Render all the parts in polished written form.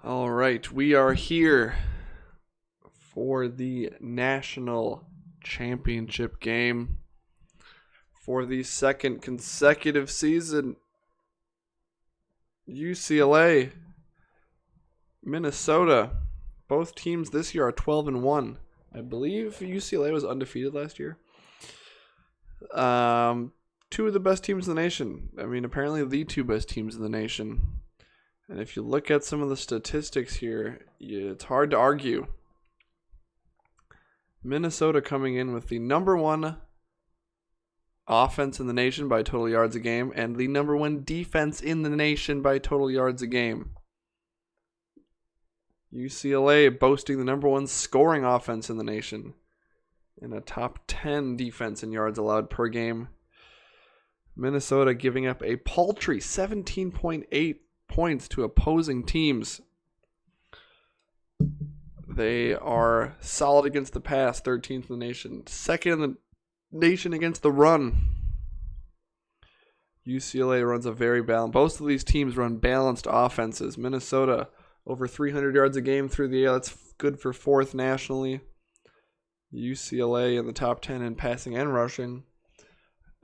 All right, we are here for the national championship game for the second consecutive season. UCLA, Minnesota, both teams this year are 12-1. I believe UCLA was undefeated last year. Two of the best teams in the nation. I mean, apparently the two best teams in the nation. And if you look at some of the statistics here, it's hard to argue. Minnesota coming in with the number one offense in the nation by total yards a game and the number one defense in the nation by total yards a game. UCLA boasting the number one scoring offense in the nation and a top 10 defense in yards allowed per game. Minnesota giving up a paltry 17.8 points to opposing teams. They are solid against the pass, 13th in the nation. Second in the nation against the run. UCLA runs a very balanced. Both of these teams run balanced offenses. Minnesota over 300 yards a game through the air. That's good for fourth nationally. UCLA in the top 10 in passing and rushing.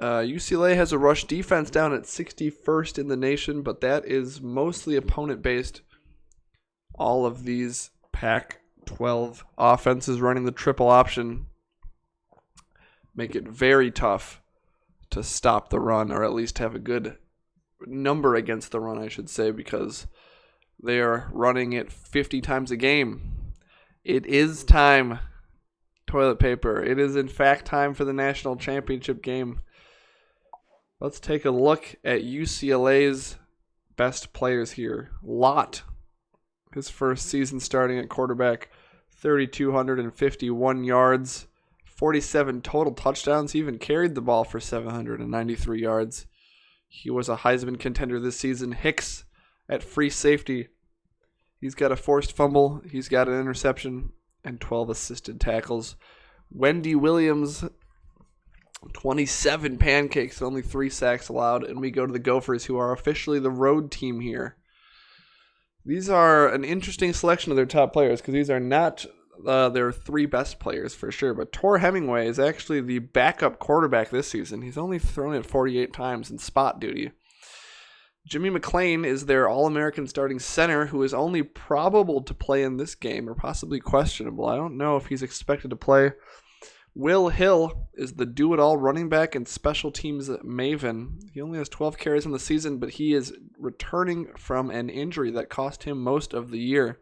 UCLA has a rush defense down at 61st in the nation, but that is mostly opponent-based. All of these Pac-12 offenses running the triple option make it very tough to stop the run, or at least have a good number against the run, I should say, because they are running it 50 times a game. It is time, toilet paper. It is in fact time for the national championship game. Let's take a look at UCLA's best players here. Lott, his first season starting at quarterback, 3,251 yards, 47 total touchdowns. He even carried the ball for 793 yards. He was a Heisman contender this season. Hicks at free safety. He's got a forced fumble. He's got an interception and 12 assisted tackles. Wendy Williams, 27 pancakes, only 3 sacks allowed, and we go to the Gophers, who are officially the road team here. These are an interesting selection of their top players, because these are not their 3 best players for sure, but Tor Hemingway is actually the backup quarterback this season. He's only thrown it 48 times in spot duty. Jimmy McClain is their All-American starting center, who is only probable to play in this game, or possibly questionable. I don't know if he's expected to play. Will Hill is the do-it-all running back and special teams maven. He only has 12 carries in the season, but he is returning from an injury that cost him most of the year.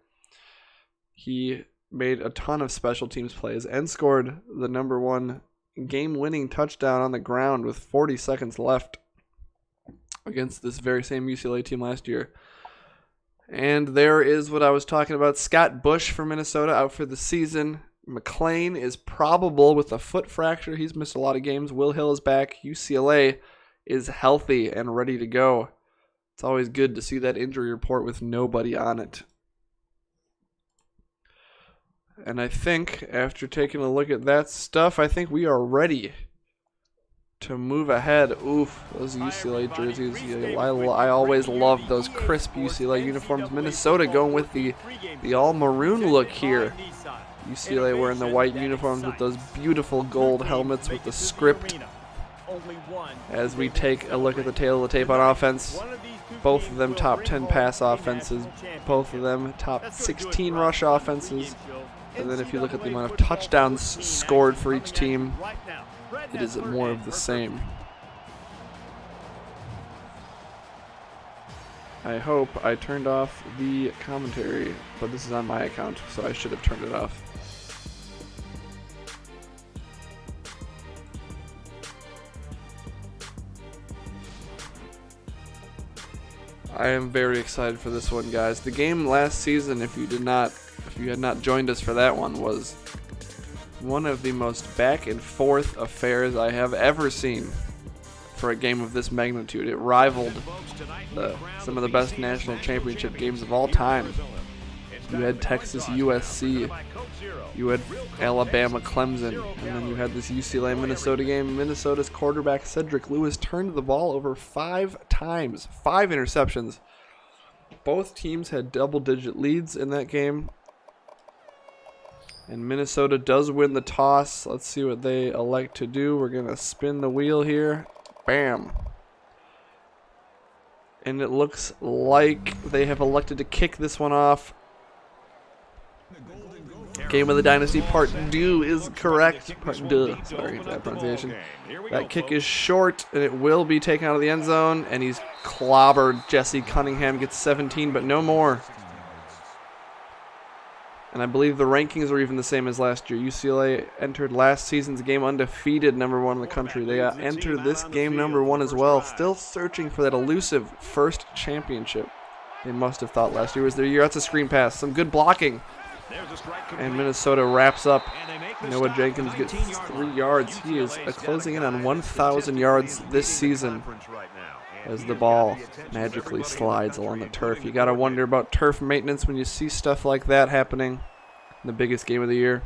He made a ton of special teams plays and scored the number one game-winning touchdown on the ground with 40 seconds left against this very same UCLA team last year. And there is what I was talking about. Scott Bush from Minnesota out for the season. McClain is probable with a foot fracture. He's missed a lot of games. Will Hill is back. UCLA is healthy and ready to go. It's always good to see that injury report with nobody on it. And I think after taking a look at that stuff, I think we are ready to move ahead. Oof, those UCLA jerseys. I always love those crisp UCLA uniforms. Minnesota going with the all maroon look here. UCLA wearing the white uniforms with those beautiful gold helmets with the script. As we take a look at the tail of the tape on offense, both of them top 10 pass offenses, both of them top 16 rush offenses. And then if you look at the amount of touchdowns scored for each team, it is more of the same. I hope I turned off the commentary, but this is on my account, so I should have turned it off. I am very excited for this one, guys. The game last season, if you had not joined us for that one, was one of the most back and forth affairs I have ever seen for a game of this magnitude. It rivaled some of the best national championship games of all time. You had Texas USC, you had Alabama Clemson, and then you had this UCLA Minnesota game. Minnesota's quarterback Cedric Lewis turned the ball over 5 times, 5 interceptions. Both teams had double-digit leads in that game. And Minnesota does win the toss. Let's see what they elect to do. We're going to spin the wheel here. Bam. And it looks like they have elected to kick this one off. Game of the Dynasty Part 2 is correct. Part 2. Sorry, bad pronunciation. That kick is short, and it will be taken out of the end zone. And he's clobbered. Jesse Cunningham gets 17, but no more. And I believe the rankings are even the same as last year. UCLA entered last season's game undefeated, #1 in the country. They entered this game #1 as well, still searching for that elusive first championship. They must have thought last year was their year. That's a screen pass. Some good blocking. And Minnesota wraps up. Noah Jenkins gets 3 yards. He is closing in on 1,000 yards this season as the ball magically slides along the turf. You got to wonder about turf maintenance when you see stuff like that happening in the biggest game of the year.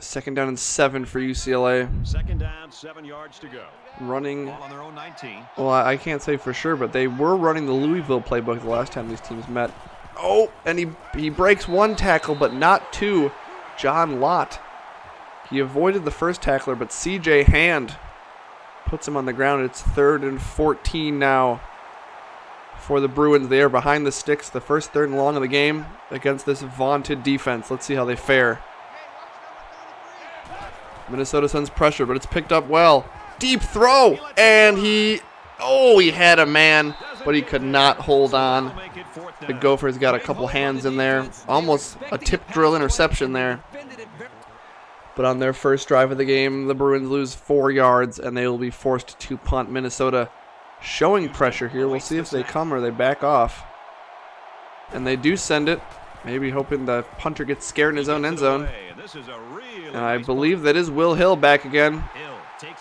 Second down and 7 for UCLA. Second down, 7 yards to go. Running. Ball on their own 19. Well, I can't say for sure, but they were running the Louisville playbook the last time these teams met. Oh, and he breaks 1 tackle, but not 2. John Lott. He avoided the first tackler, but C.J. Hand puts him on the ground. It's 3rd and 14 now for the Bruins. They are behind the sticks, the first 3rd and long of the game against this vaunted defense. Let's see how they fare. Minnesota sends pressure, but it's picked up well. Deep throw, and he had a man, but he could not hold on. The Gophers got a couple hands in there. Almost a tip drill interception there. But on their first drive of the game, the Bruins lose 4 yards, and they will be forced to punt. Minnesota showing pressure here. We'll see if they come or they back off. And they do send it, maybe hoping the punter gets scared in his own end zone. And I believe that is Will Hill back again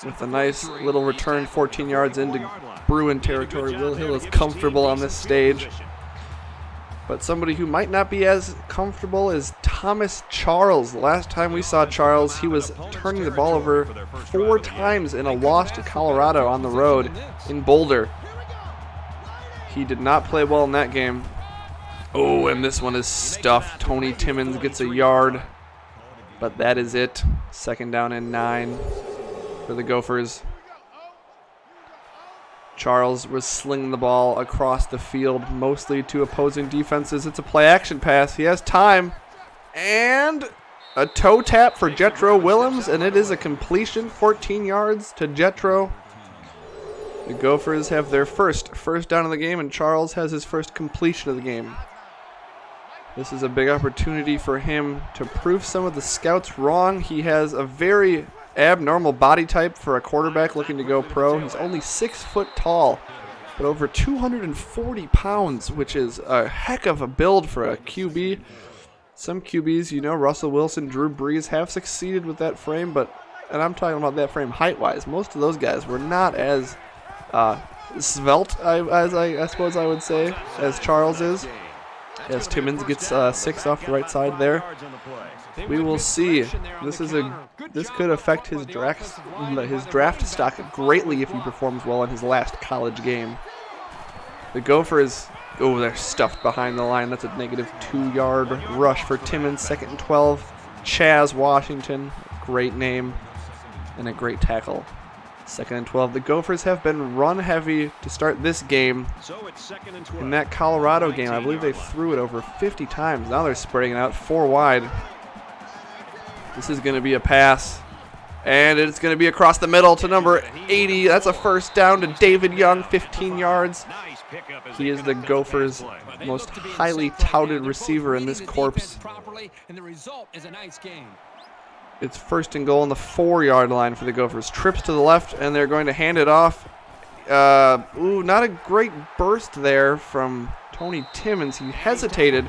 with a nice little return, 14 yards into Bruin territory. Will Hill is comfortable on this stage. But somebody who might not be as comfortable is Thomas Charles. Last time we saw Charles, he was turning the ball over 4 times in a loss to Colorado on the road in Boulder. He did not play well in that game. Oh, and this one is stuffed. Tony Timmons gets a yard. But that is it. Second down and 9 for the Gophers. Charles was slinging the ball across the field, mostly to opposing defenses. It's a play-action pass. He has time. And a toe tap for Jetro Willems, and it is a completion, 14 yards to Jetro. The Gophers have their first down of the game, and Charles has his first completion of the game. This is a big opportunity for him to prove some of the scouts wrong. He has a very abnormal body type for a quarterback looking to go pro. He's only 6 foot tall, but over 240 pounds, which is a heck of a build for a QB. Some QBs, Russell Wilson, Drew Brees have succeeded with that frame, and I'm talking about that frame height-wise. Most of those guys were not as svelte, as I suppose I would say, as Charles is. As Timmons gets 6 off the right side there. We will see. This could affect his draft stock greatly if he performs well in his last college game. The Gophers, they're stuffed behind the line. That's a negative 2-yard rush for Timmons. 2nd and 12. Chaz Washington, great name and a great tackle. 2nd and 12. The Gophers have been run heavy to start this game. In that Colorado game, I believe they threw it over 50 times. Now they're spreading it out 4 wide. This is going to be a pass. And it's going to be across the middle to number 80. That's a first down to David Young, 15 yards. He is the Gophers' most highly touted receiver in this corps. It's 1st and goal on the 4-yard line for the Gophers. Trips to the left, and they're going to hand it off. Not a great burst there from Tony Timmons. He hesitated.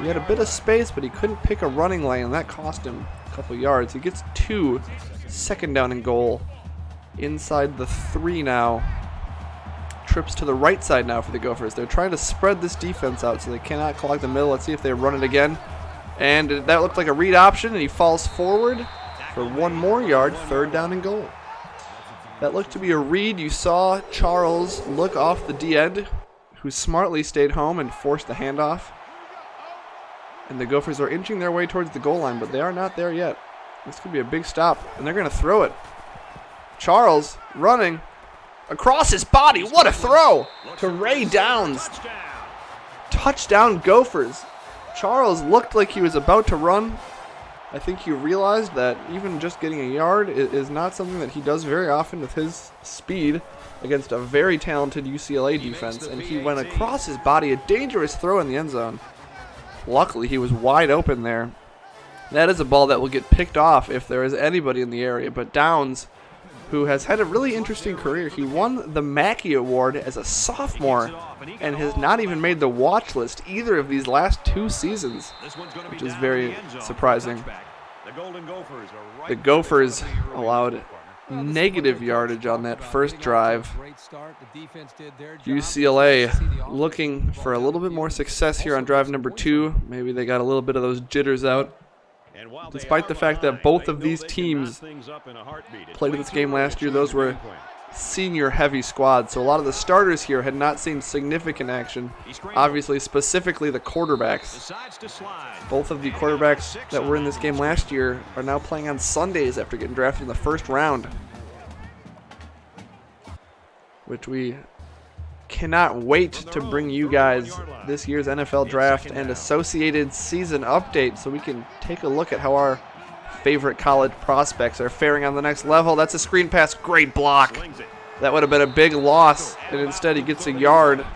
He had a bit of space, but he couldn't pick a running lane, and that cost him a couple yards. He gets 2. 2nd down and goal. Inside the 3 now. Trips to the right side now for the Gophers. They're trying to spread this defense out so they cannot clog the middle. Let's see if they run it again. And that looked like a read option, and he falls forward for 1 more yard. 3rd down and goal. That looked to be a read. You saw Charles look off the D end, who smartly stayed home and forced the handoff. And the Gophers are inching their way towards the goal line, but they are not there yet. This could be a big stop, and they're going to throw it. Charles running across his body. What a throw to Ray Downs. Touchdown Gophers. Charles looked like he was about to run. I think he realized that even just getting a yard is not something that he does very often with his speed against a very talented UCLA defense, and he went across his body, a dangerous throw in the end zone. Luckily, he was wide open there. That is a ball that will get picked off if there is anybody in the area, but Downs, who has had a really interesting career, he won the Mackey Award as a sophomore and has not even made the watch list either of these last 2 seasons, which is very surprising. The Gophers allowed negative yardage on that first drive. UCLA looking for a little bit more success here on drive number 2. Maybe they got a little bit of those jitters out. Despite the fact that both of these teams played in this game last year, those were senior-heavy squads, so a lot of the starters here had not seen significant action. Obviously, specifically the quarterbacks. Both of the quarterbacks that were in this game last year are now playing on Sundays after getting drafted in the first round, which we cannot wait to bring you guys this year's NFL draft and associated season update so we can take a look at how our favorite college prospects are faring on the next level. That's a screen pass. Great block. That would have been a big loss, and instead he gets a yard.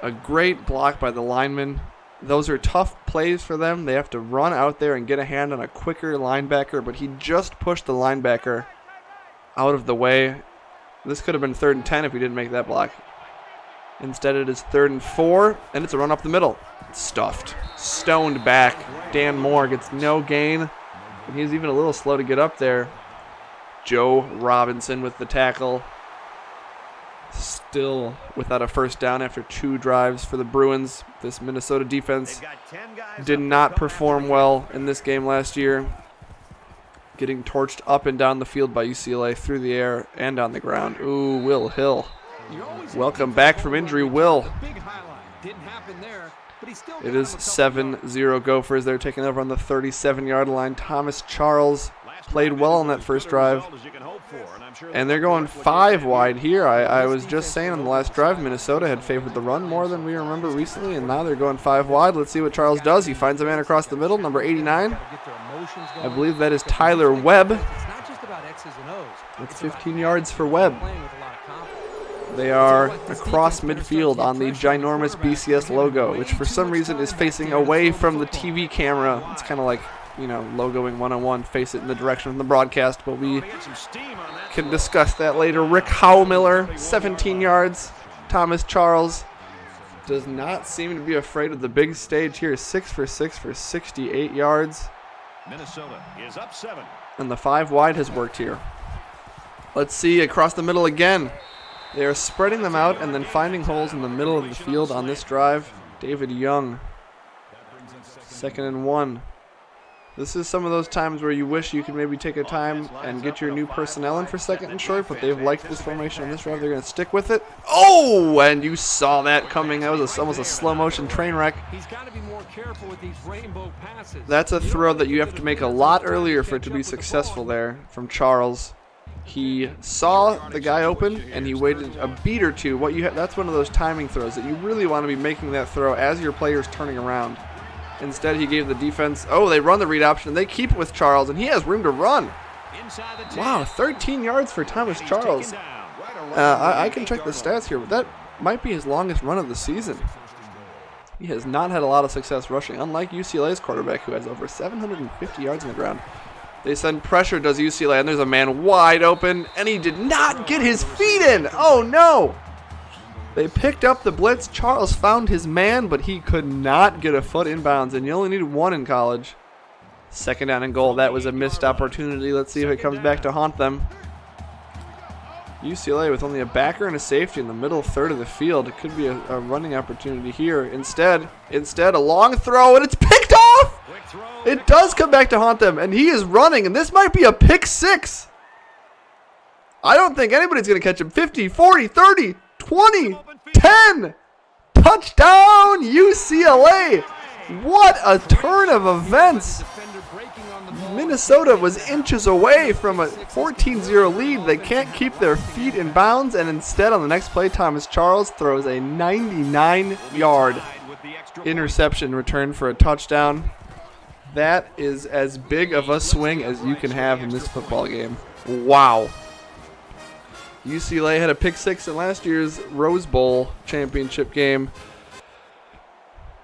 A great block by the lineman. Those are tough plays for them. They have to run out there and get a hand on a quicker linebacker, but he just pushed the linebacker out of the way. This could have been 3rd and 10 if he didn't make that block. Instead it is 3rd and 4, and it's a run up the middle. Stuffed. Stoned back. Dan Moore gets no gain, and he's even a little slow to get up there. Joe Robinson with the tackle. Still without a first down after 2 drives for the Bruins. This Minnesota defense did not perform well in this game last year. Getting torched up and down the field by UCLA through the air and on the ground. Ooh, Will Hill. Welcome back from injury, Will. It is 7-0 Gophers. They're taking over on the 37-yard line. Thomas Charles played well on that first drive. And they're going 5 wide here. I was just saying on the last drive, Minnesota had favored the run more than we remember recently, and now they're going 5 wide. Let's see what Charles does. He finds a man across the middle, number 89. I believe that is Tyler Webb. That's 15 yards for Webb. They are across midfield on the ginormous BCS logo, which for some reason is facing away from the TV camera. It's kind of like, you know, logoing 101, face it in the direction of the broadcast, but we can discuss that later. Rick Howmiller, 17 yards. Thomas Charles does not seem to be afraid of the big stage here. 6 for 6 for 68 yards. Minnesota is up 7. And the 5 wide has worked here. Let's see across the middle again. They are spreading them out and then finding holes in the middle of the field on this drive. David Young, 2nd and 1. This is some of those times where you wish you could maybe take a time and get your new personnel in for 2nd and short, but they've liked this formation on this drive. They're going to stick with it. Oh, and you saw that coming. That was almost a slow-motion train wreck. That's a throw that you have to make a lot earlier for it to be successful there from Charles. He saw the guy open, and he waited a beat or two. That's one of those timing throws that you really want to be making that throw as your player's turning around. Instead, he gave the defense, they run the read option, and they keep it with Charles, and he has room to run. Wow, 13 yards for Thomas Charles. I can check the stats here, but that might be his longest run of the season. He has not had a lot of success rushing, unlike UCLA's quarterback, who has over 750 yards on the ground. They send pressure, does UCLA, and there's a man wide open, and he did not get his feet in. Oh, no. They picked up the blitz. Charles found his man, but he could not get a foot inbounds, and you only need 1 in college. 2nd down and goal. That was a missed opportunity. Let's see if it comes back to haunt them. UCLA with only a backer and a safety in the middle third of the field. It could be a running opportunity here. Instead, a long throw, and it's picked off! It does come back to haunt them, and he is running, and this might be a pick 6. I don't think anybody's going to catch him. 50, 40, 30, 20, 10. Touchdown, UCLA. What a turn of events. Minnesota was inches away from a 14-0 lead. They can't keep their feet in bounds, and instead on the next play, Thomas Charles throws a 99-yard interception return for a touchdown. That is as big of a swing as you can have in this football game. Wow. UCLA had a pick six in last year's Rose Bowl championship game.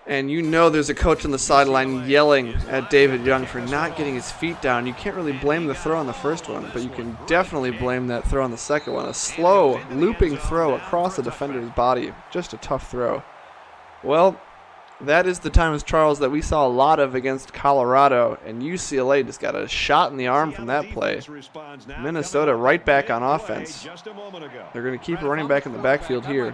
And you know there's a coach on the sideline yelling at David Young for not getting his feet down. You can't really blame the throw on the first one, but you can definitely blame that throw on the second one. A slow, looping throw across the defender's body. Just a tough throw. Well, that is the Thomas Charles that we saw a lot of against Colorado, and UCLA just got a shot in the arm from that play. Minnesota right back on offense. They're going to keep a running back in the backfield here.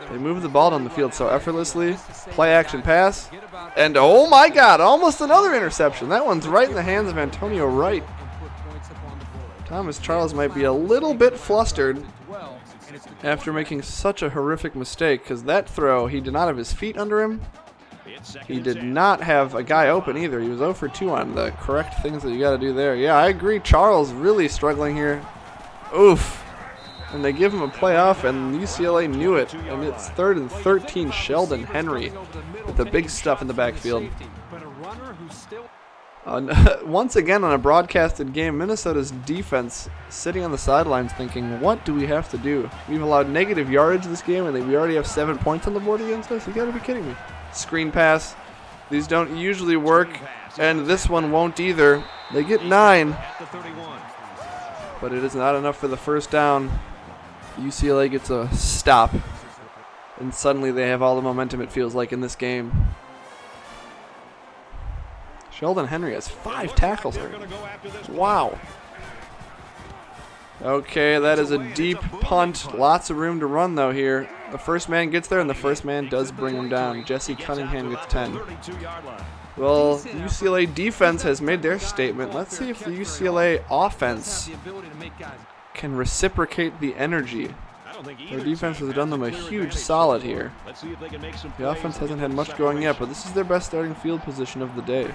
They move the ball down the field so effortlessly. Play action pass. And oh my God, almost another interception. That one's right in the hands of Antonio Wright. Thomas Charles might be a little bit flustered after making such a horrific mistake, because that throw, he did not have his feet under him. He did not have a guy open either. He was 0 for 2 on the correct things that you got to do there. Yeah, I agree. Charles really struggling here. Oof. And they give him a playoff, and UCLA knew it. And it's 3rd and 13, Sheldon Henry with the big stuff in the backfield. Once again on a broadcasted game, Minnesota's defense sitting on the sidelines thinking, what do we have to do? We've allowed negative yardage this game, and we already have 7 points on the board against us? You got to be kidding me. Screen pass. These don't usually work, and this one won't either. They get 9, but it is not enough for the first down. UCLA gets a stop, and suddenly they have all the momentum, it feels like, in this game. Sheldon Henry has 5 tackles here. Wow. Okay, that is a deep punt. Lots of room to run, though, here. The first man gets there, and the first man does bring him down. Jesse Cunningham gets 10. Well, UCLA defense has made their statement. Let's see if the UCLA offense can reciprocate the energy. Their defense has done them a huge solid here. The offense hasn't had much going yet, but this is their best starting field position of the day.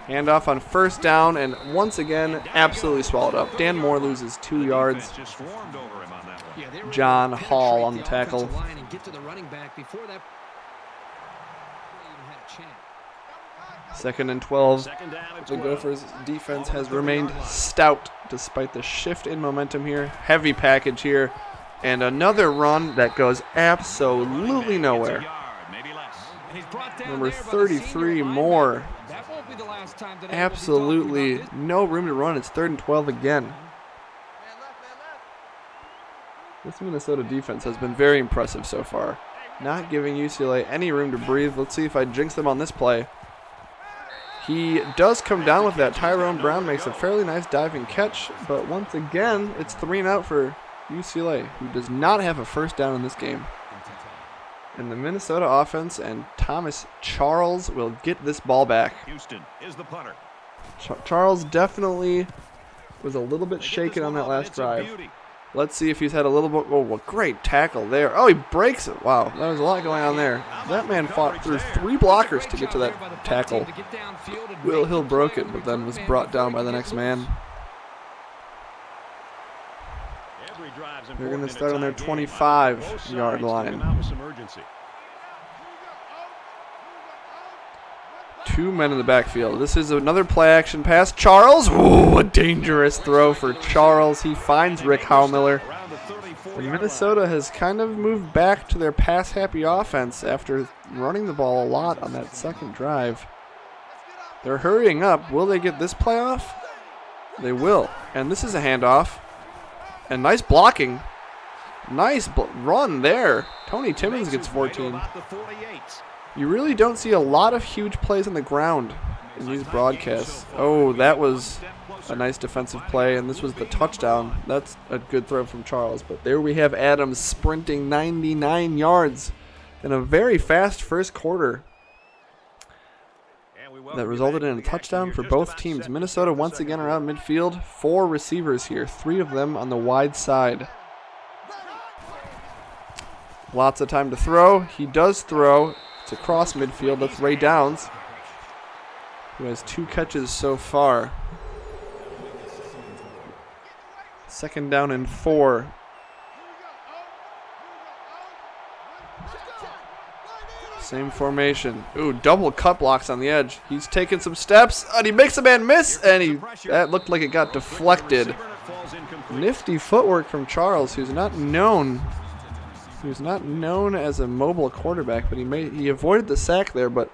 Handoff on first down, and once again, absolutely swallowed up. Dan Moore loses 2 yards. John Hall on the tackle. 2nd and 12. The Gophers' defense has remained stout despite the shift in momentum here. Heavy package here. And another run that goes absolutely nowhere. Number 33, Moore. Absolutely no room to run. It's 3rd and 12 again. This Minnesota defense has been very impressive so far. Not giving UCLA any room to breathe. Let's see if I jinx them on this play. He does come down with that. Tyrone Brown makes a fairly nice diving catch, but once again, it's 3 and out for UCLA, who does not have a first down in this game. And the Minnesota offense and Thomas Charles will get this ball back. Houston is the punter. Charles definitely was a little bit shaken on that last drive. Let's see if he's had a little bit. Oh, what great tackle there. Oh, he breaks it. Wow, there was a lot going on there. That man fought through 3 blockers to get to that tackle. Will Hill broke it, but then was brought down by the next man. They're going to start on their 25-yard line. 2 men in the backfield. This is another play-action pass. Charles. Ooh, a dangerous throw for Charles. He finds Rick Howmiller. And Minnesota has kind of moved back to their pass-happy offense after running the ball a lot on that second drive. They're hurrying up. Will they get this play off? They will. And this is a handoff. And nice blocking. Nice run there. Tony Timmons gets 14. You really don't see a lot of huge plays on the ground in these broadcasts. Oh, that was a nice defensive play, and this was the touchdown. That's a good throw from Charles. But there we have Adams sprinting 99 yards in a very fast first quarter. that resulted in a touchdown for both teams. Minnesota once again around midfield. 4 receivers here, 3 of them on the wide side. Lots of time to throw. He does throw. It's across midfield. That's Ray Downs, who has 2 catches so far. 2nd down and 4. Same formation. Ooh, double cut blocks on the edge. He's taking some steps, and he makes a man miss, and that looked like it got deflected. Nifty footwork from Charles, who's not known as a mobile quarterback, but he avoided the sack there, but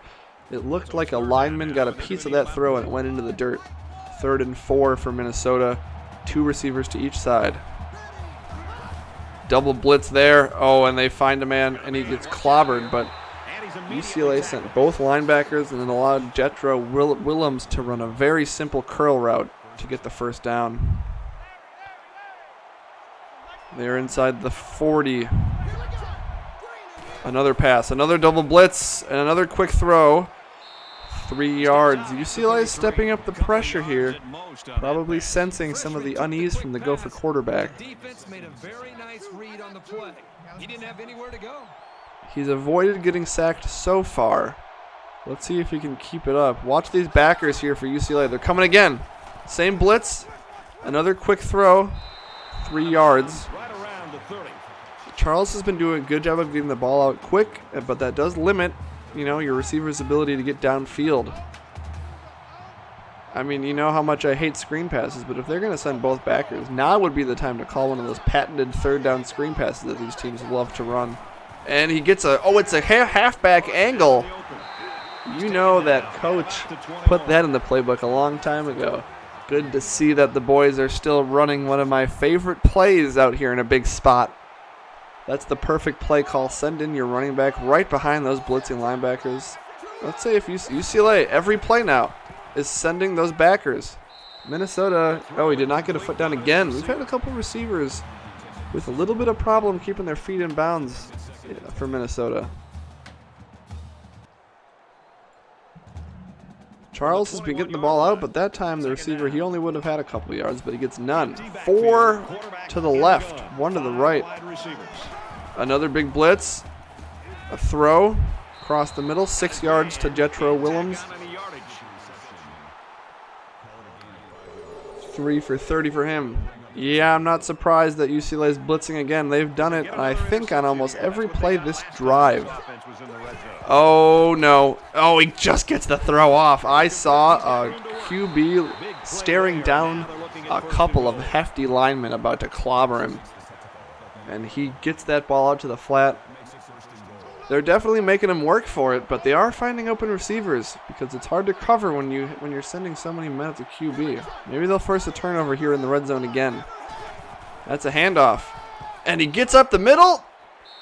it looked like a lineman got a piece of that throw and it went into the dirt. 3rd and 4 for Minnesota. 2 receivers to each side. Double blitz there. Oh, and they find a man, and he gets clobbered, but UCLA sent both linebackers and then allowed Jetro Willems to run a very simple curl route to get the 1st down. They're inside the 40. Another pass, another double blitz, and another quick throw. 3 yards. UCLA is stepping up the pressure here, probably sensing some of the unease from the Gopher quarterback. Defense made a very nice read on the play. He didn't have anywhere to go. He's avoided getting sacked so far. Let's see if he can keep it up. Watch these backers here for UCLA. They're coming again. Same blitz. Another quick throw. 3 yards. Charles has been doing a good job of getting the ball out quick, but that does limit, your receiver's ability to get downfield. I mean, you know how much I hate screen passes, but if they're going to send both backers, now would be the time to call one of those patented 3rd down screen passes that these teams love to run. And he gets it's a halfback angle. You know that coach put that in the playbook a long time ago. Good to see that the boys are still running one of my favorite plays out here in a big spot. That's the perfect play call. Send in your running back right behind those blitzing linebackers. Let's say if UCLA, every play now, is sending those backers. Minnesota, he did not get a foot down again. We've had a couple receivers with a little bit of problem keeping their feet in bounds for Minnesota. Charles has been getting the ball out, but that time the receiver, he only would have had a couple yards, but he gets none. 4 to the left, 1 to the right. Another big blitz. A throw across the middle, 6 yards to Jetro Willems. 3 for 30 for him. Yeah, I'm not surprised that UCLA is blitzing again. They've done it, I think, on almost every play this drive. Oh, no. Oh, he just gets the throw off. I saw a QB staring down a couple of hefty linemen about to clobber him. And he gets that ball out to the flat. They're definitely making him work for it, but they are finding open receivers because it's hard to cover when you're sending so many men at the QB. Maybe they'll force a turnover here in the red zone again. That's a handoff. And he gets up the middle,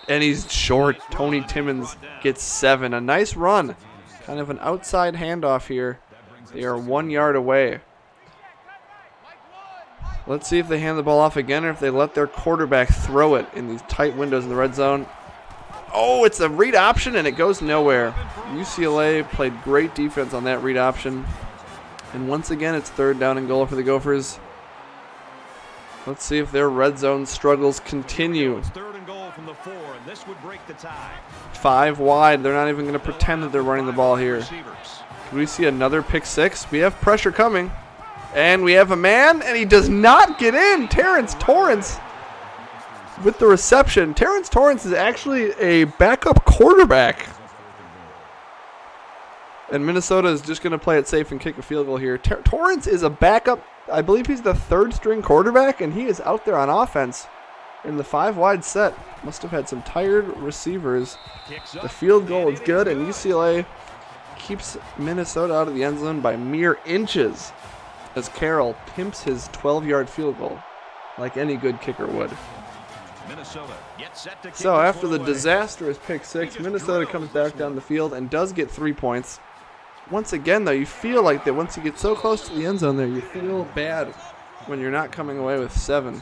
and he's short. Tony Timmons gets 7. A nice run. Kind of an outside handoff here. They are 1 yard away. Let's see if they hand the ball off again or if they let their quarterback throw it in these tight windows in the red zone. Oh, it's a read option, and it goes nowhere. UCLA played great defense on that read option. And once again, it's 3rd down and goal for the Gophers. Let's see if their red zone struggles continue. 3rd and goal from the 4, and this would break the tie. 5 wide. They're not even going to pretend that they're running the ball here. Can we see another pick 6? We have pressure coming. And we have a man, and he does not get in. Terrence Torrance with the reception. Terrence Torrance is actually a backup quarterback. And Minnesota is just going to play it safe and kick a field goal here. Torrance is a backup. I believe he's the 3rd string quarterback, and he is out there on offense in the 5 wide set. Must have had some tired receivers. The field goal is good, and UCLA keeps Minnesota out of the end zone by mere inches as Carroll pimps his 12-yard field goal like any good kicker would. So after the disastrous pick 6, Minnesota comes back down the field and does get 3 points. Once again, though, you feel like that once you get so close to the end zone there, you feel bad when you're not coming away with 7.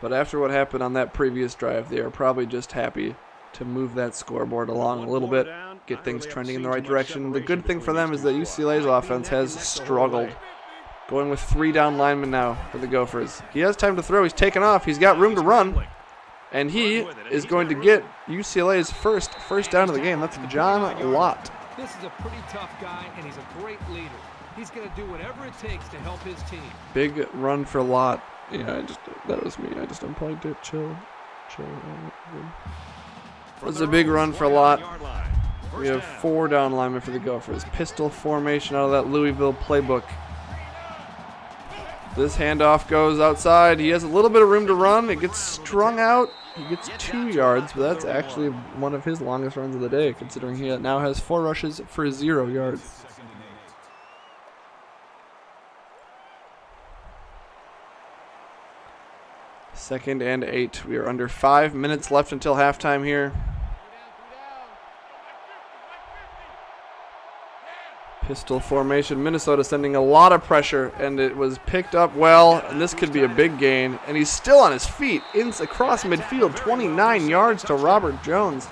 But after what happened on that previous drive, they are probably just happy to move that scoreboard along a little bit. get things trending in the right direction. The good thing for them is that UCLA's offense has struggled. Going with 3 down linemen now for the Gophers. He has time to throw. He's taken off. He's got room to run. And he is going to get UCLA's first down of the game. That's John Lott. This is a pretty tough guy, and he's a great leader. He's going to do whatever it takes to help his team. Big run for Lott. Yeah, that was me. I just unplugged it. Chill. It was a big run for Lott. We have 4 down linemen for the Gophers. Pistol formation out of that Louisville playbook. This handoff goes outside. He has a little bit of room to run. It gets strung out. He gets 2 yards, but that's actually one of his longest runs of the day, considering he now has 4 rushes for 0 yards. Second and 8. We are under 5 minutes left until halftime here. Pistol formation. Minnesota sending a lot of pressure, and it was picked up well, and this could be a big gain. And he's still on his feet. Across midfield, 29 yards to Robert Jones.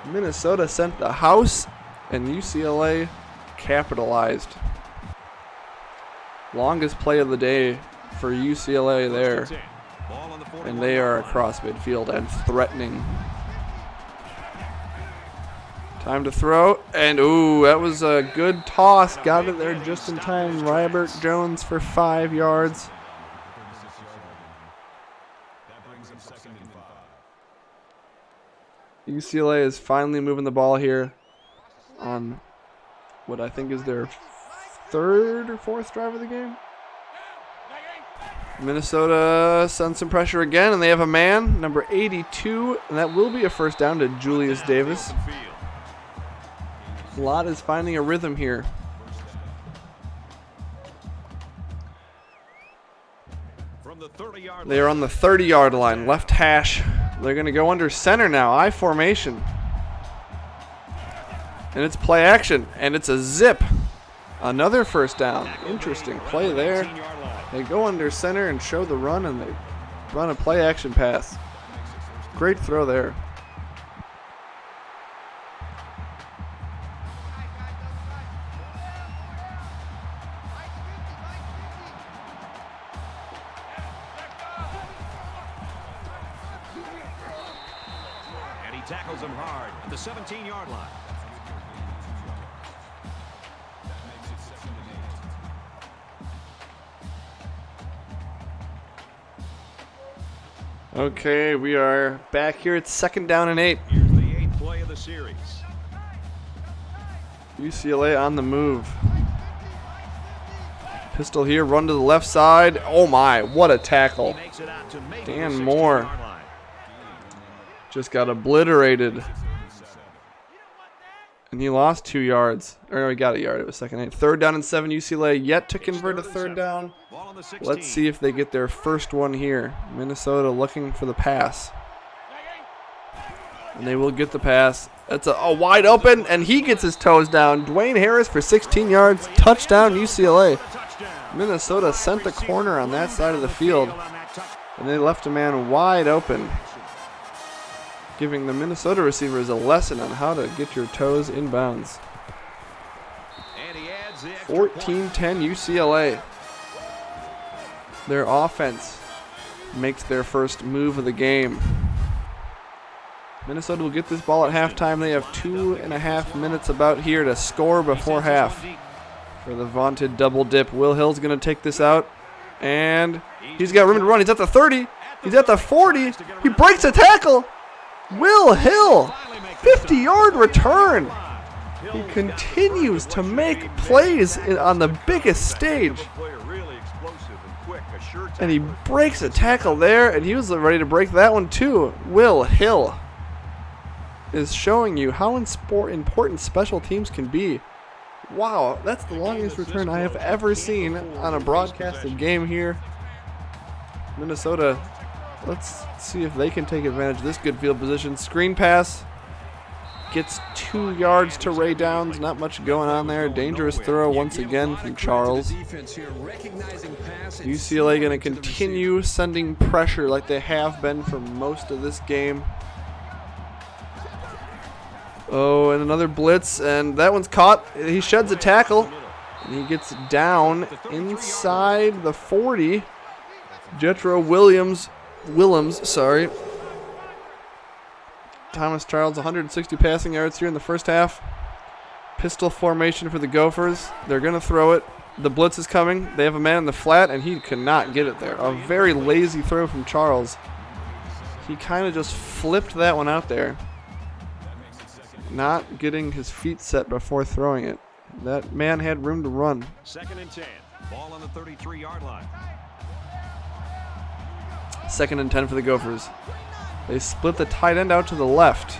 Minnesota sent the house, and UCLA capitalized. Longest play of the day for UCLA there. And they are across midfield and threatening. Time to throw, and ooh, that was a good toss. Got it there just in time. Robert Jones for 5 yards. UCLA is finally moving the ball here on what I think is their 3rd or 4th drive of the game. Minnesota sends some pressure again, and they have a man, number 82, and that will be a first down to Julius Davis. Lott is finding a rhythm here. They are on the 30-yard line, left hash. They're going to go under center now, I formation. And it's play action, and it's a zip. Another first down. Interesting play there. They go under center and show the run, and they run a play action pass. Great throw there. And he tackles him hard at the 17-yard line. Okay, we are back here. It's 2nd down and 8. Here's the 8th play of the series. UCLA on the move. Pistol here, run to the left side. Oh my, what a tackle. Dan Moore just got obliterated. And he lost 2 yards. Or no, he got a yard. It was 2nd and 8. 3rd down and 7. UCLA yet to convert a 3rd down. Let's see if they get their first one here. Minnesota looking for the pass. And they will get the pass. That's a wide open, and he gets his toes down. Dwayne Harris for 16 yards. Touchdown, UCLA. Minnesota sent the corner on that side of the field, and they left a man wide open, giving the Minnesota receivers a lesson on how to get your toes in bounds. 14-10 UCLA. Their offense makes their first move of the game. Minnesota will get this ball at halftime. They have 2.5 minutes about here to score before half. For the vaunted double dip, Will Hill's going to take this out. And he's got room to run. He's at the 30. He's at the 40. He breaks a tackle. Will Hill, 50-yard return. He continues to make plays on the biggest stage. And he breaks a tackle there, and he was ready to break that one too. Will Hill is showing you how important special teams can be. Wow, that's the longest return I have ever seen on a broadcasted game here. Minnesota, let's see if they can take advantage of this good field position. Screen pass. Gets 2 yards to Ray Downs. Not much going on there. Dangerous throw once again from Charles. UCLA going to continue sending pressure like they have been for most of this game. Oh, and another blitz, and that one's caught. He sheds a tackle, and he gets down inside the 40. Jetro Willems, sorry. Thomas Charles, 160 passing yards here in the first half. Pistol formation for the Gophers. They're going to throw it. The blitz is coming. They have a man in the flat, and he cannot get it there. A very lazy throw from Charles. He kind of just flipped that one out there. Not getting his feet set before throwing it. That man had room to run. 2nd and 10. Ball on the 33-yard line. 2nd and 10 for the Gophers. They split the tight end out to the left.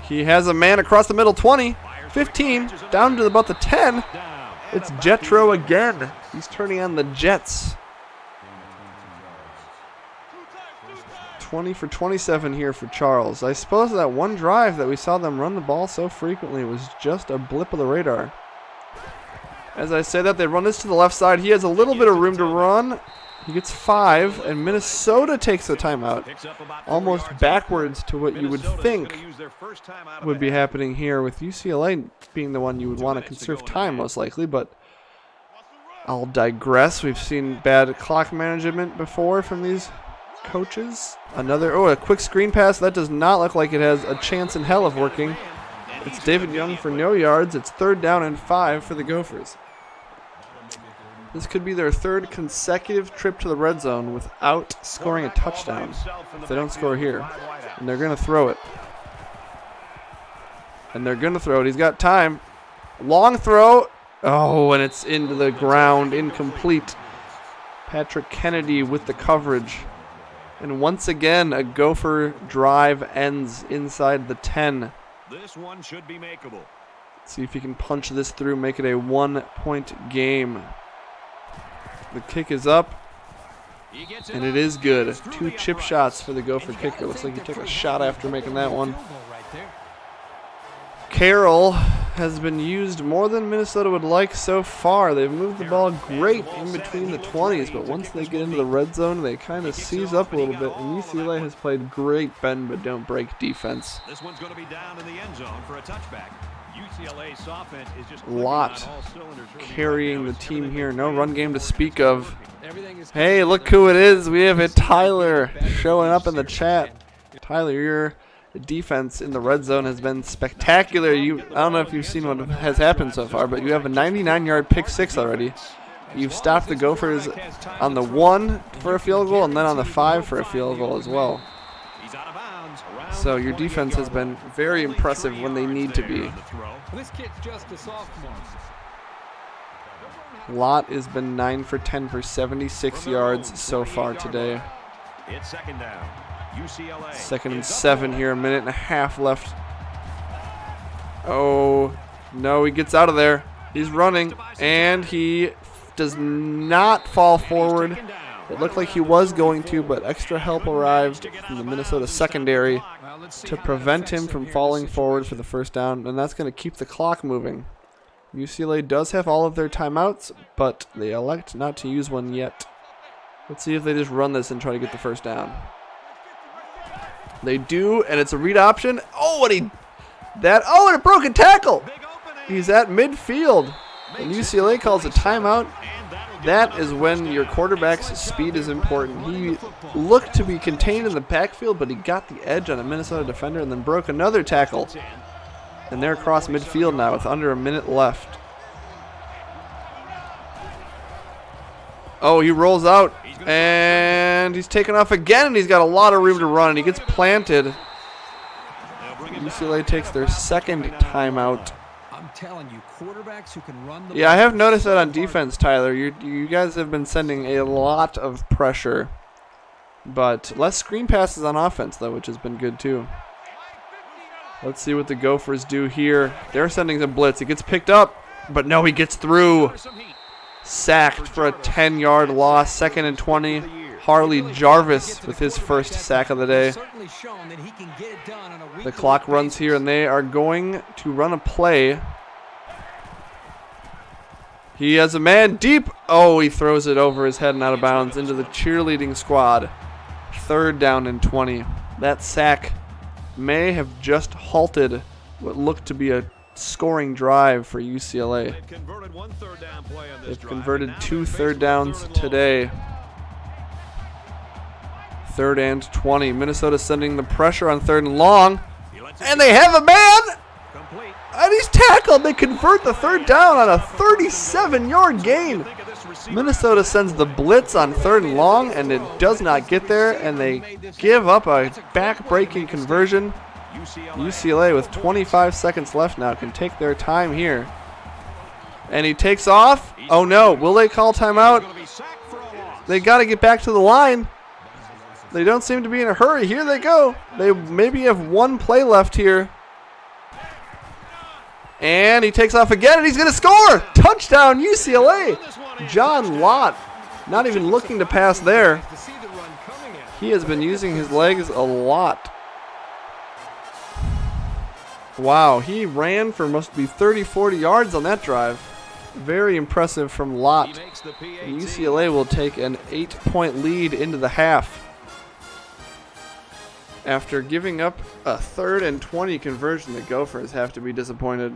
He has a man across the middle, 20, 15, down to about the 10. It's Jetro again. He's turning on the Jets. 20 for 27 here for Charles. I suppose that one drive that we saw them run the ball so frequently was just a blip of the radar. As I say that, they run this to the left side. He has a little bit of room to run. He gets 5, and Minnesota takes the timeout. Almost backwards to what you would think would be happening here, with UCLA being the one you would want to conserve time most likely, but I'll digress. We've seen bad clock management before from these coaches. A quick screen pass. That does not look like it has a chance in hell of working. It's David Young for no yards. It's 3rd down and 5 for the Gophers. This could be their 3rd consecutive trip to the red zone without scoring a touchdown if they don't score here. And they're going to throw it. He's got time. Long throw. Oh, and it's into the ground. Incomplete. Patrick Kennedy with the coverage. And once again, a Gopher drive ends inside the 10. This one should be makeable. See if he can punch this through, make it a 1-point game. The kick is up, and it is good. 2 chip shots for the Gopher kicker. Looks like he took a shot after making that one. Carroll has been used more than Minnesota would like so far. They've moved the ball great in between the 20s, but once they get into the red zone, they kind of seize up a little bit. And UCLA has played great bend but don't break defense. This one's going to be down in the end zone for a touchback. UCLA's offense is just Lot carrying the team here. No run game to speak of. Hey, look who it is. We have a Tyler showing up in the chat. Tyler, your defense in the red zone has been spectacular. I don't know if you've seen what has happened so far, but you have a 99-yard pick 6 already. You've stopped the Gophers on the 1 for a field goal and then on the 5 for a field goal as well. So your defense has been very impressive when they need to be. This kid's just a sophomore. Lott has been 9 for 10 for 76 yards so far today. It's 2nd down. UCLA. 2nd and 7 here, a minute and a half left. Oh, no, he gets out of there. He's running, and he does not fall forward. It looked like he was going to, but extra help arrived from the Minnesota secondary to prevent him from falling forward for the first down, and that's going to keep the clock moving. UCLA does have all of their timeouts, but they elect not to use one yet. Let's see if they just run this and try to get the first down. They do, and it's a read option. Oh, and a broken tackle. He's at midfield, and UCLA calls a timeout. That is when your quarterback's speed is important. He looked to be contained in the backfield, but he got the edge on a Minnesota defender and then broke another tackle. And they're across midfield now with under a minute left. Oh, he rolls out, and he's taken off again, and he's got a lot of room to run, and he gets planted. UCLA takes their 2nd timeout. I'm telling you, quarterbacks who can run the Yeah, I have noticed that on defense, Tyler. You guys have been sending a lot of pressure, but less screen passes on offense, though, which has been good, too. Let's see what the Gophers do here. They're sending some blitz. It gets picked up, but no, he gets through. Sacked for a 10-yard loss. 2nd and 20. Harley Jarvis with his first sack of the day. The clock runs here, and they are going to run a play. He has a man deep. Oh, he throws it over his head and out of bounds into the cheerleading squad. 3rd down and 20. That sack may have just halted what looked to be a scoring drive for UCLA. They've converted one third down play on this They've drive, converted and now 2 they're third faced with downs third and long. today. 3rd and 20. Minnesota sending the pressure on 3rd and long. He lets it And go. they have a man! Complete. And he's tackled. They convert the 3rd down on a 37-yard gain. Think of this receiver. Minnesota sends the blitz on 3rd and long, and it does not get there, and they give up a back-breaking conversion. UCLA with 25 seconds left now can take their time here. And he takes off. Oh no, will they call timeout? Gonna be sacked for a loss. They got to get back to the line. They don't seem to be in a hurry. Here they go. They maybe have one play left here. And he takes off again, and he's going to score. Touchdown, UCLA. John Lott, not even looking to pass there. To see the run coming at. He has been using his legs a lot. Wow, he ran for must be 30, 40 yards on that drive. Very impressive from Lott. He makes the PAT. And UCLA will take an 8-point lead into the half. After giving up a 3rd and 20 conversion, the Gophers have to be disappointed.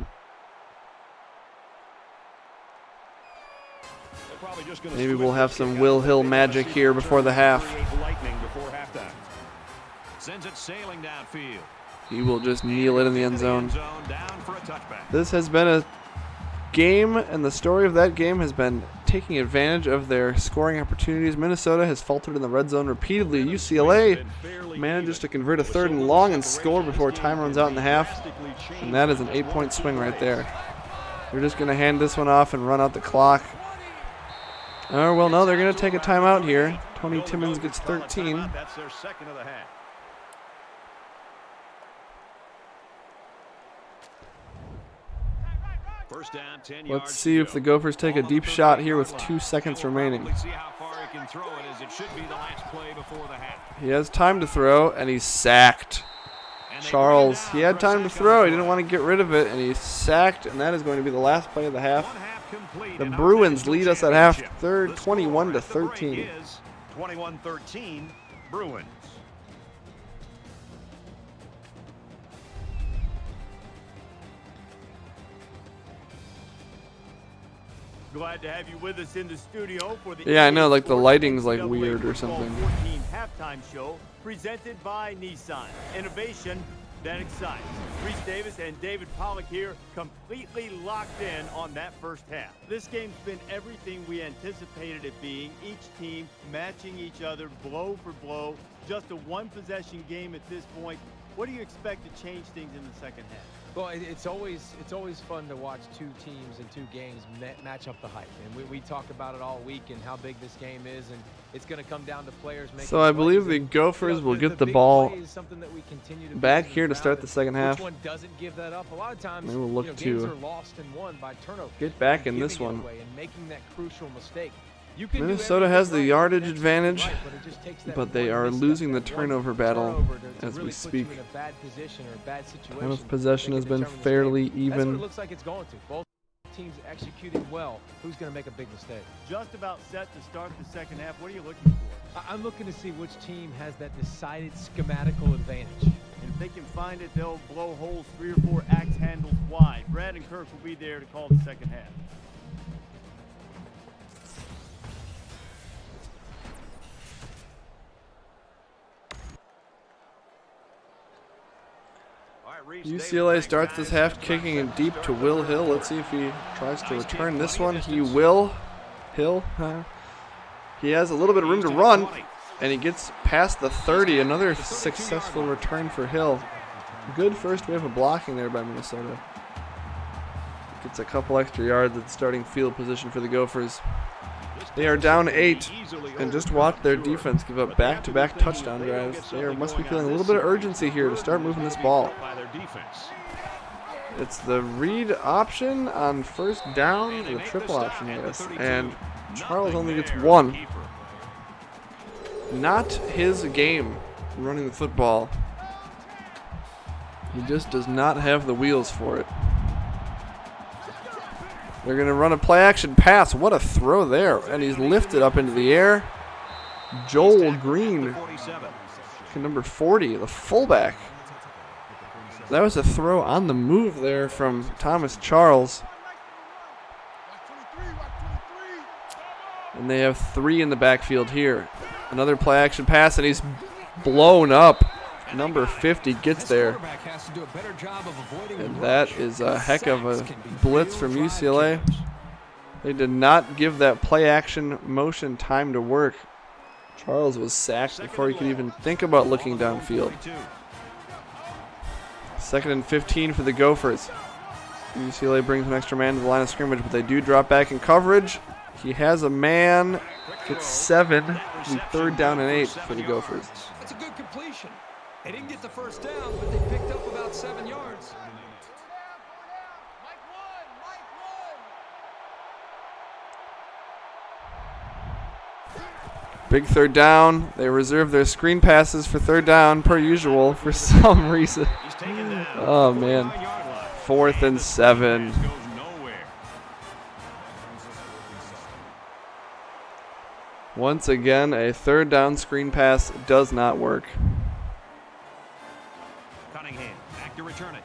They're probably just gonna Maybe switch we'll have the some kick Will out. Hill They magic wanna see here the before the return half. create lightning before halftime. Sends it sailing downfield. He will just kneel it in the end zone. Down for a touchback. This has been a game, and the story of that game has been taking advantage of their scoring opportunities. Minnesota has faltered in the red zone repeatedly. UCLA manages to convert a 3rd and long and score before time runs out in the half, and that is an 8-point swing right there. They're just going to hand this one off and run out the clock. Oh, well, no, they're going to take a timeout here. Tony Timmons gets 13. That's their second of the half. First down, 10 Let's yards see to if go. the Gophers take a Ball on deep the shot 38 here with yard 2 line. seconds And we'll remaining. probably see how far he can throw it, as it should be the last play before the half. He has time to throw, and he's sacked. And they Charles, bring it he down had for a time to sack on throw. the He didn't play. want to get rid of it, and he's sacked, and that is going to be the last play of the half. One half complete, The and our Bruins national lead us at half, championship. third, The score 21 to at the break 13. is 21-13 Bruins. Glad to have you with us in the studio for the Yeah, I know, like the Sports lighting's like NCAA weird or Football something. 14 halftime show presented by Nissan. Innovation that excites. Reese Davis and David Pollock here, completely locked in on that first half. This game's been everything we anticipated it being. Each team matching each other blow for blow. Just a one-possession game at this point. What do you expect to change things in the second half? Well, it's always fun to watch two teams and two games match up the hype, and we talk about it all week and how big this game is, and it's going to come down to players making. So I believe plays, the and, Gophers will get the big ball play is something that we continue to back build here and to start ground, the second and half. Which one doesn't give that up? A lot of times, They will look games to are lost and won by turnover. get back in giving this it one. away and making that crucial mistake. You can do Minnesota everything has the right, yardage execute advantage, right, but it just takes that but they one are misstep, losing the that one turnover battle turnover to as we really speak. put you in a bad position or a bad situation. Time of possession that has can been determine this fairly game. That's what even. it looks like it's going to. Both teams executing well. Who's going to make a big mistake? Just about set to start the second half. What are you looking for? I'm looking to see which team has that decided schematical advantage. And if they can find it, they'll blow holes 3 or 4 axe handles wide. Brad and Kirk will be there to call the second half. UCLA starts this half kicking it deep to Will Hill. Let's see if he tries to return this one. He will. Hill. He has a little bit of room to run, and he gets past the 30. Another successful return for Hill. Good first wave of blocking there by Minnesota. Gets a couple extra yards at starting field position for the Gophers. They are down 8, and just watch their defense give up back-to-back touchdown drives. They must be feeling a little bit of urgency here to start moving this ball. It's the read option on first down, the triple option, I guess, and Charles only gets 1. Not his game running the football. He just does not have the wheels for it. They're going to run a play-action pass. What a throw there. And he's lifted up into the air. Joel Green, number 40, the fullback. That was a throw on the move there from Thomas Charles. And they have 3 in the backfield here. Another play action pass, and he's blown up. Number 50 gets there. And that is a heck of a blitz from UCLA. They did not give that play action motion time to work. Charles was sacked before he could even think about looking downfield. 2nd and 15 for the Gophers. UCLA brings an extra man to the line of scrimmage, but they do drop back in coverage. He has a man. Gets 7. It'll be 3rd down and 8 for the Gophers. That's a good completion. They didn't get the first down, but they picked up about 7 yards. Big 3rd down. They reserve their screen passes for 3rd down per usual for some reason. Oh, man. 4th and 7. Once again, a 3rd down screen pass does not work. Cunningham back to return it.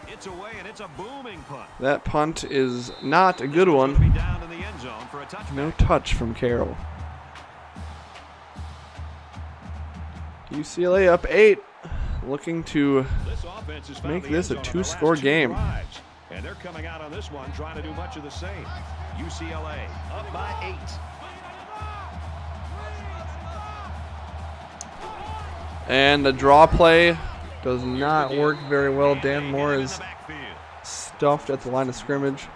It's away, and it's a booming punt. That punt is not a good one. Down in the end zone for a touchback. No touch from Carroll. UCLA up 8, looking to make this a 2-score game. And they're coming out on this one trying to do much of the same. UCLA up by 8. And the draw play does not work very well. Dan Moore is stuffed at the line of scrimmage.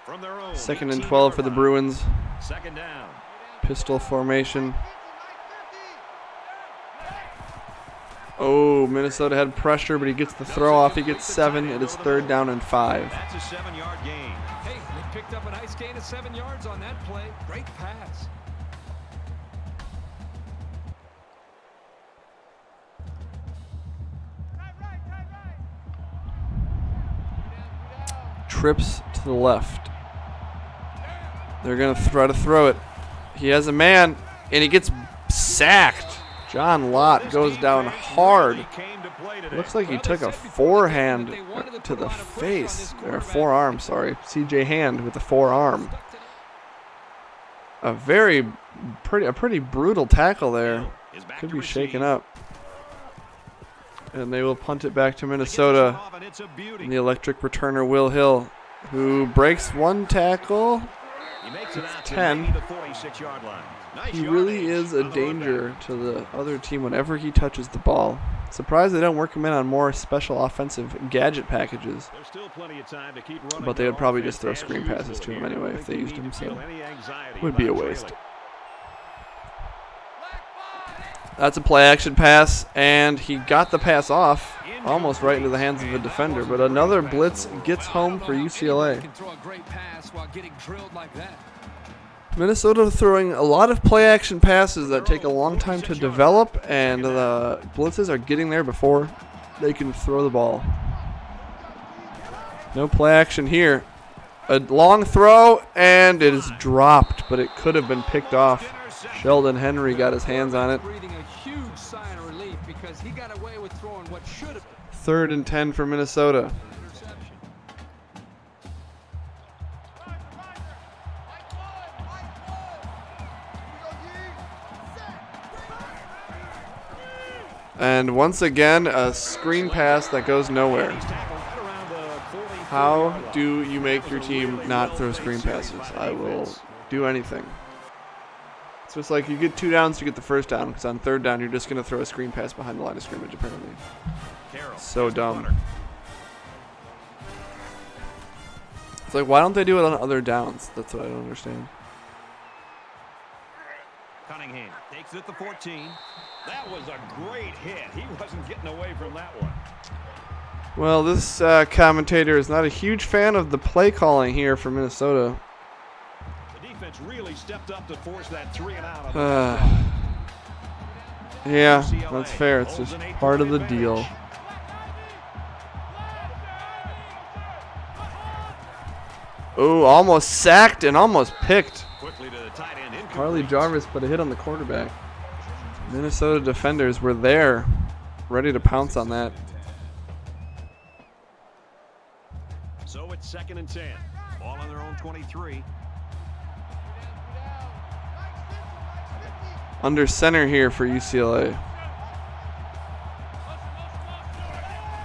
From their own 2nd and 12 for the Bruins. 2nd down. Pistol formation. Oh, Minnesota had pressure, but he gets the throw off. He gets 7. It is 3rd down and 5. That's a 7-yard gain. Hey, they picked up a nice gain of 7 yards on that play. Great pass. Trips to the left. They're going to try to throw it. He has a man, and he gets sacked. John Lott goes down hard. Looks like he took a forehand to the face, or forearm, sorry. CJ Hand with a forearm. A pretty brutal tackle there. Could be shaken up. And they will punt it back to Minnesota. And the electric returner, Will Hill, who breaks 1 tackle. It's 10. He really is a danger to the other team whenever he touches the ball. Surprised they don't work him in on more special offensive gadget packages. But they would probably just throw screen passes to him anyway if they used him, so it would be a waste. That's a play action pass, and he got the pass off almost right into the hands of a defender. But another blitz gets home for UCLA. Minnesota throwing a lot of play action passes that take a long time to develop, and the blitzes are getting there before they can throw the ball. No play action here. A long throw, and it is dropped, but it could have been picked off. Sheldon Henry got his hands on it. 3rd and 10 for Minnesota. And once again, a screen pass that goes nowhere. How do you make your team not throw screen passes? I will do anything. It's just like you get 2 downs to get the 1st down, because on 3rd down you're just going to throw a screen pass behind the line of scrimmage, apparently. So dumb. It's like, why don't they do it on other downs? That's what I don't understand. Cunningham takes it at the 14. That was a great hit. He wasn't getting away from that one. Well, this commentator is not a huge fan of the play calling here for Minnesota. The defense really stepped up to force that 3 and out. Yeah, that's fair. It's just part of the deal. Oh, almost sacked and almost picked. Quickly to the tight end. Harley Jarvis put a hit on the quarterback. Minnesota defenders were there, ready to pounce on that. So it's 2nd and 10. Ball on their own 23. Under center here for UCLA.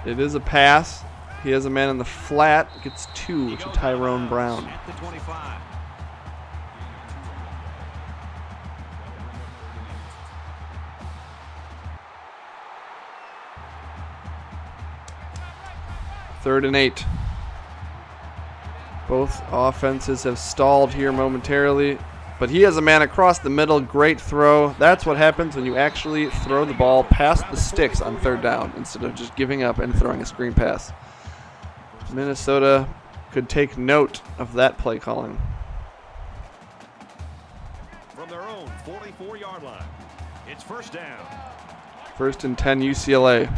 It is a pass. He has a man in the flat. Gets 2 to Tyrone Brown. At the 25. Third and 8. Both offenses have stalled here momentarily, but he has a man across the middle. Great throw. That's what happens when you actually throw the ball past the sticks on 3rd down instead of just giving up and throwing a screen pass. Minnesota could take note of that play calling. From their own 44-yard line. It's 1st down. 1st and 10 UCLA.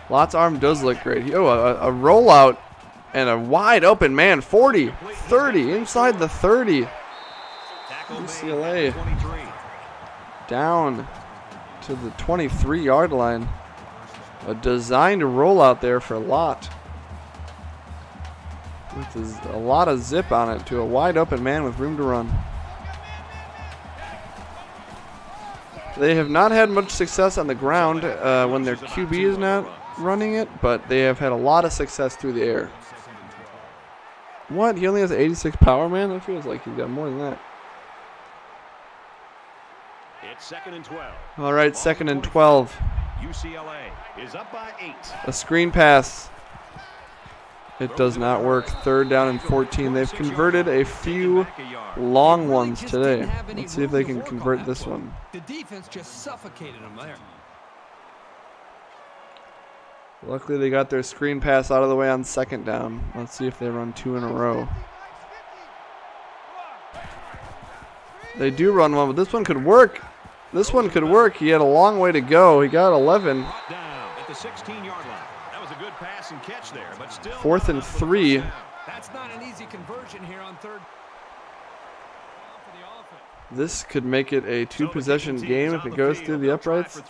Lott's arm does look great. Oh, a rollout and a wide open man. 40, 30, inside the 30. UCLA down to the 23-yard line. A designed rollout there for Lott. With a lot of zip on it to a wide open man with room to run. They have not had much success on the ground when their QB is not running it, but they have had a lot of success through the air. What? He only has 86 power, man? That feels like he's got more than that. It's 2nd and 12. All right, 2nd and 12. UCLA is up by 8. A screen pass. It does not work. 3rd down and 14. They've converted a few long ones today. Let's see if they can convert this one. The defense just suffocated them there. Luckily, they got their screen pass out of the way on 2nd down. Let's see if they run 2 in a row. They do run one, but this one could work. This one could work. He had a long way to go. He got 11. Down at the 16-yard line. That was a good pass and catch there, but still 4th and 3. That's not an easy conversion here on 3rd. This could make it a 2-possession game if it goes through the uprights.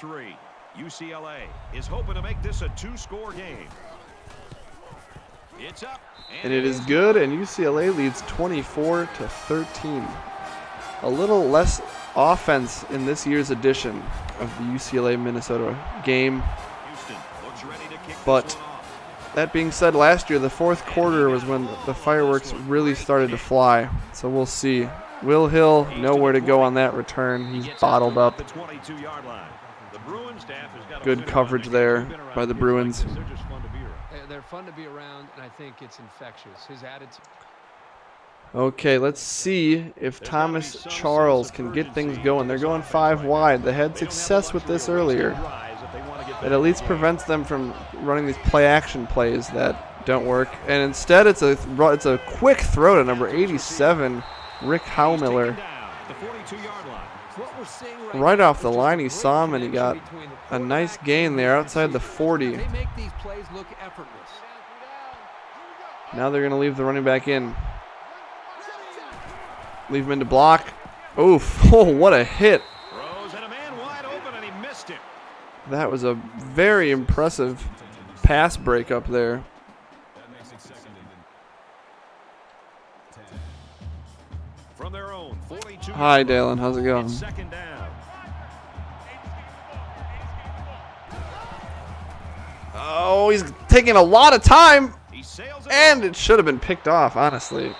UCLA is hoping to make this a 2-score game. It's up. And it is good, and UCLA leads 24-13. A little less offense in this year's edition of the UCLA-Minnesota game. But that being said, last year, the 4th quarter was when the fireworks really started to fly. So we'll see. Will Hill, nowhere to go on that return. He's bottled up. Good coverage there by the Bruins. They're fun to be around, and I think it's infectious. His attitude. Okay, let's see if Thomas Charles can get things going. They're going 5 wide. They had success with this earlier. It at least prevents them from running these play-action plays that don't work. And instead, it's a quick throw to number 87, Rick Howmiller. Right off the line, he saw him, and he got a nice gain there outside the 40. They make these plays look effortless. Now they're going to leave the running back in. Leave him in to block. Oof. Oh, what a hit. That was a very impressive pass breakup there. From their own 42. Hi, Dalen. How's it going? 2nd down. Oh, he's taking a lot of time. He sails And it should have been picked off, honestly.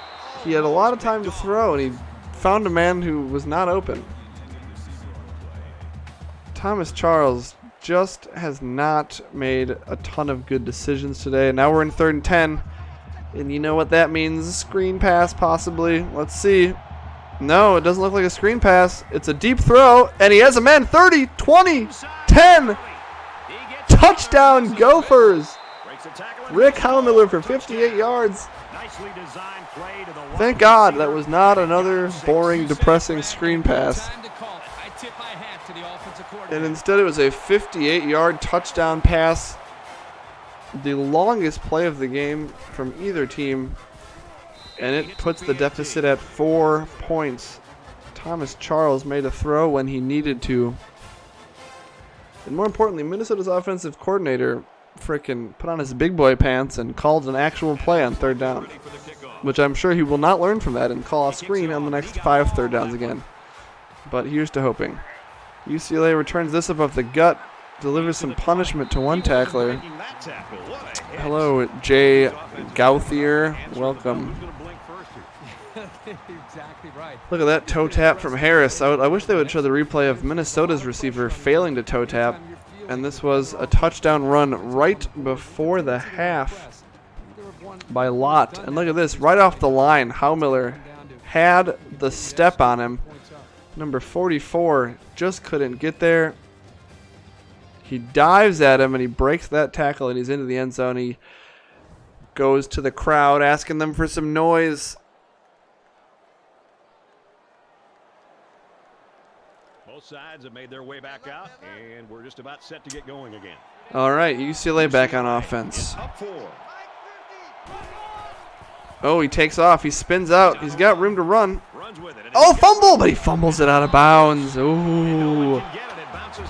He had a lot of time to throw, and he found a man who was not open. Thomas Charles just has not made a ton of good decisions today. Now we're in 3rd and 10. And you know what that means. Screen pass, possibly. Let's see. No, it doesn't look like a screen pass. It's a deep throw, and he has a man. 30, 20, 10. Touchdown, Gophers. Rick Howmiller for 58 yards. Thank God that was not another boring, depressing screen pass. And instead it was a 58-yard touchdown pass. the longest play of the game from either team, and it puts the deficit at 4 points. Thomas Charles made a throw when he needed to. And more importantly, Minnesota's offensive coordinator frickin' put on his big boy pants and called an actual play on 3rd down, which I'm sure he will not learn from that and call a screen on the next 5 third downs again. But here's to hoping. UCLA returns this above the gut, delivers some punishment to one tackler. Hello, Jay Gauthier. Welcome. Exactly right. Look at that toe tap from Harris. I wish they would show the replay of Minnesota's receiver failing to toe tap. And this was a touchdown run right before the half by Lott. And look at this, right off the line, Haumiller had the step on him. Number 44 just couldn't get there. He dives at him and he breaks that tackle and he's into the end zone. He goes to the crowd asking them for some noise. Both sides have made their way back out, and we're just about set to get going again. All right, UCLA back on offense. Up 4. Oh, he takes off. He spins out. He's got room to run. Runs with it. Oh, fumble, but he fumbles it out of bounds. Ooh,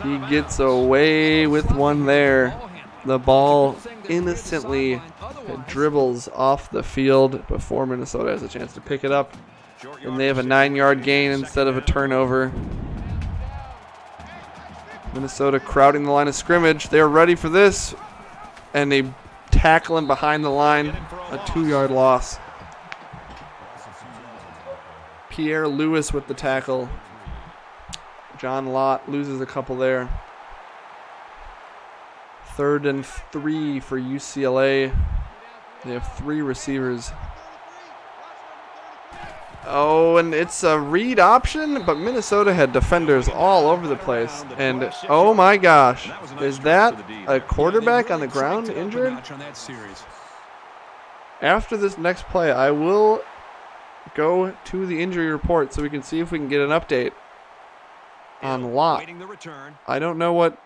he gets away with one there. The ball innocently dribbles off the field before Minnesota has a chance to pick it up. And they have a 9-yard gain instead of a turnover. Minnesota crowding the line of scrimmage. They're ready for this. And they tackle him behind the line. A 2-yard loss. Pierre Lewis with the tackle. John Lott loses a couple there. 3rd and 3 for UCLA. They have 3 receivers. Oh, and it's a read option, but Minnesota had defenders all over the place. And, oh my gosh, is that a quarterback on the ground injured? After this next play, I will go to the injury report so we can see if we can get an update on Lott. I don't know what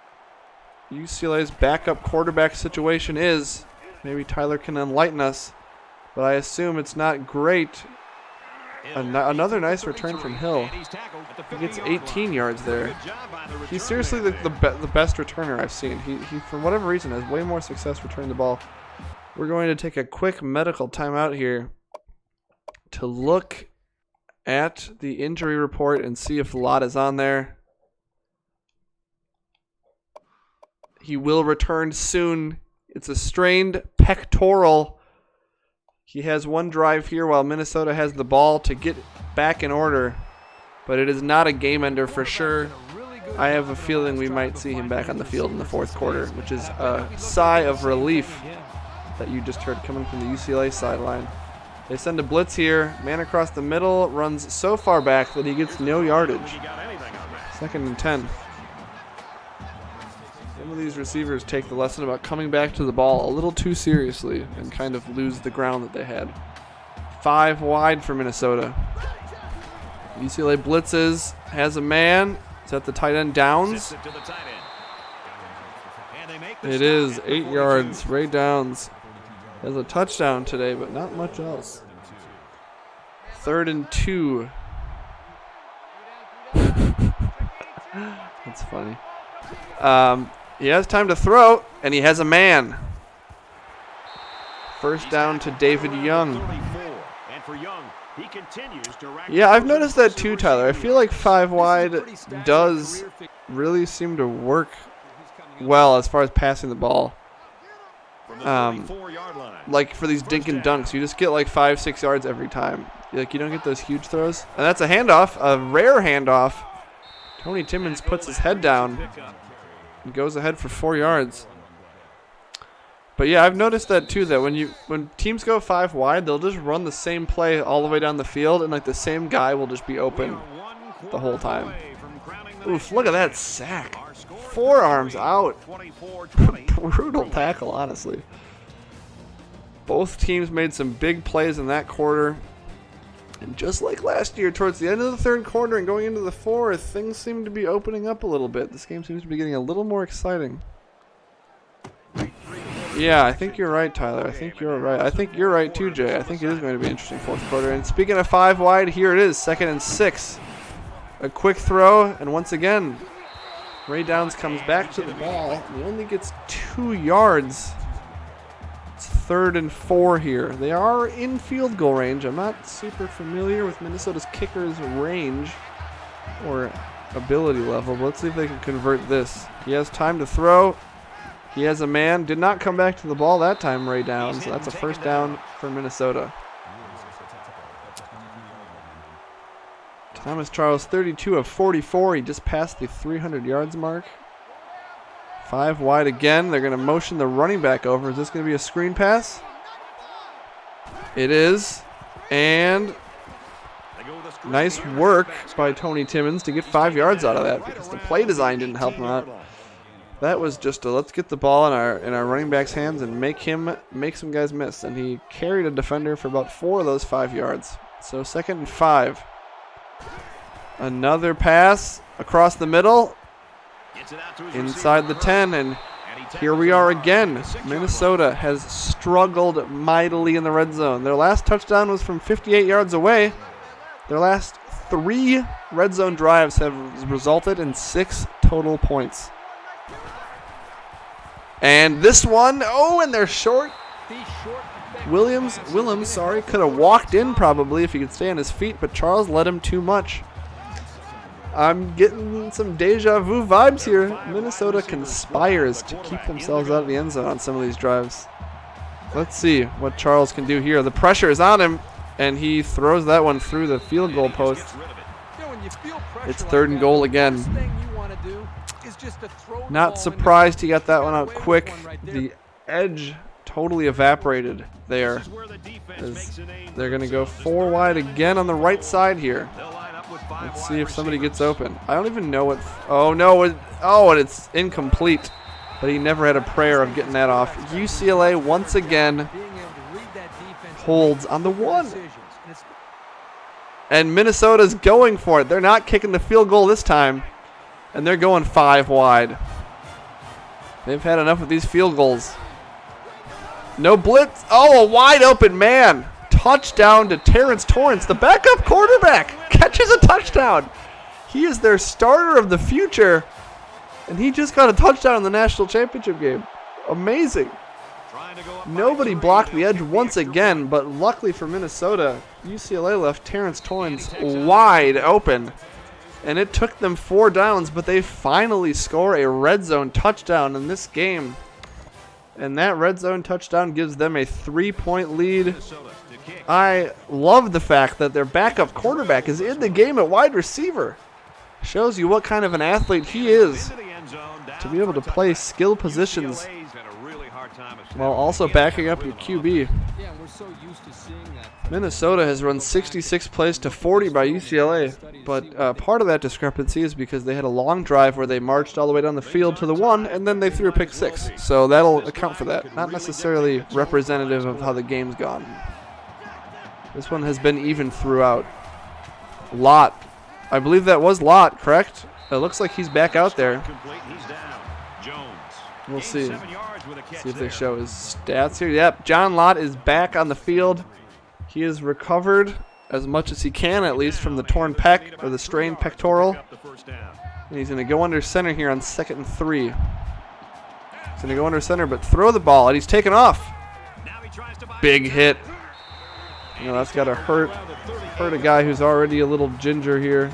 UCLA's backup quarterback situation is. Maybe Tyler can enlighten us, but I assume it's not great. Another nice return from Hill. He gets 18 yards there. He's seriously the best returner I've seen. He, for whatever reason, has way more success returning the ball. We're going to take a quick medical timeout here to look at the injury report and see if Lott is on there. He will return soon. It's a strained pectoral. He has one drive here while Minnesota has the ball to get back in order, but it is not a game ender for sure. I have a feeling we might see him back on the field in the 4th quarter, which is a sigh of relief that you just heard coming from the UCLA sideline. They send a blitz here. Man across the middle runs so far back that he gets no yardage. 2nd and 10. Some of these receivers take the lesson about coming back to the ball a little too seriously and kind of lose the ground that they had. 5 wide for Minnesota. UCLA blitzes, has a man. Is that the tight end Downs? It is 8 yards. Ray Downs has a touchdown today, but not much else. 3rd and 2. That's funny. He has time to throw, and he has a man. 1st down to David Young. Yeah, I've noticed that too, Tyler. I feel like 5 wide does really seem to work well as far as passing the ball. Like for these dink and dunks, you just get like 5-6 yards every time. Like you don't get those huge throws. And that's a handoff, a rare handoff. Tony Timmons puts his head down and goes ahead for 4 yards. But yeah, I've noticed that too, that when teams go 5 wide, they'll just run the same play all the way down the field, and like the same guy will just be open the whole time. Oof, look at that sack. Forearms out. Brutal tackle, honestly. Both teams made some big plays in that quarter. And just like last year, towards the end of the 3rd quarter and going into the 4th, things seem to be opening up a little bit. This game seems to be getting a little more exciting. Yeah, I think you're right, Tyler. I think you're right. I think you're right too, Jay. I think it is going to be an interesting fourth quarter. And speaking of 5 wide, here it is, 2nd and 6. A quick throw, and once again, Ray Downs comes back to the ball. He only gets 2 yards. It's 3rd and 4 here. They are in field goal range. I'm not super familiar with Minnesota's kicker's range or ability level, but let's see if they can convert this. He has time to throw. He has a man. Did not come back to the ball that time, Ray Downs. So that's a first down for Minnesota. Thomas Charles, 32 of 44. He just passed the 300 yards mark. 5 wide again. They're going to motion the running back over. Is this going to be a screen pass? It is. And nice work by Tony Timmons to get 5 yards out of that because the play design didn't help him out. That was just a let's get the ball in our running back's hands and make some guys miss. And he carried a defender for about 4 of those 5 yards. So 2nd and 5. Another pass across the middle. Inside the 10, and here we are again. Minnesota has struggled mightily in the red zone. Their last touchdown was from 58 yards away. Their last 3 red zone drives have resulted in 6 total points. And this one, and they're short. Willems, could have walked in probably if he could stay on his feet, but Charles led him too much. I'm getting some deja vu vibes here. Minnesota conspires to keep themselves out of the end zone on some of these drives. Let's see what Charles can do here. The pressure is on him, and he throws that one through the field goal post. It's 3rd and goal again. Not surprised he got that one out quick. The edge totally evaporated there. They're going to go 4 wide again on the right side here. Let's see if somebody gets open. I don't even know what... Oh, no. And it's incomplete. But he never had a prayer of getting that off. UCLA, once again, holds on the 1. And Minnesota's going for it. They're not kicking the field goal this time. And they're going 5 wide. They've had enough of these field goals. No blitz. Oh, a wide open man. Touchdown to Terrence Torrance, the backup quarterback. Catches a touchdown. He is their starter of the future, and he just got a touchdown in the national championship game. Amazing. Nobody blocked the edge once again, but luckily for Minnesota, UCLA left Terrence Torrance wide open, and it took them 4 downs, but they finally score a red zone touchdown in this game. And that red zone touchdown gives them a 3-point lead. I love the fact that their backup quarterback is in the game at wide receiver. Shows you what kind of an athlete he is to be able to play skill positions while also backing up your QB. Minnesota has run 66 plays to 40 by UCLA, but part of that discrepancy is because they had a long drive where they marched all the way down the field to the 1, and then they threw a pick 6. So that'll account for that. Not necessarily representative of how the game's gone. This one has been even throughout. Lott. I believe that was Lott, correct? It looks like he's back out there. We'll see. See if they show his stats here. Yep, John Lott is back on the field. He has recovered as much as he can, at least, from the torn pec or the strained pectoral. And he's going to go under center here on 2nd and 3. He's going to go under center, but throw the ball, and he's taken off. Big hit. You know, that's got to hurt a guy who's already a little ginger here.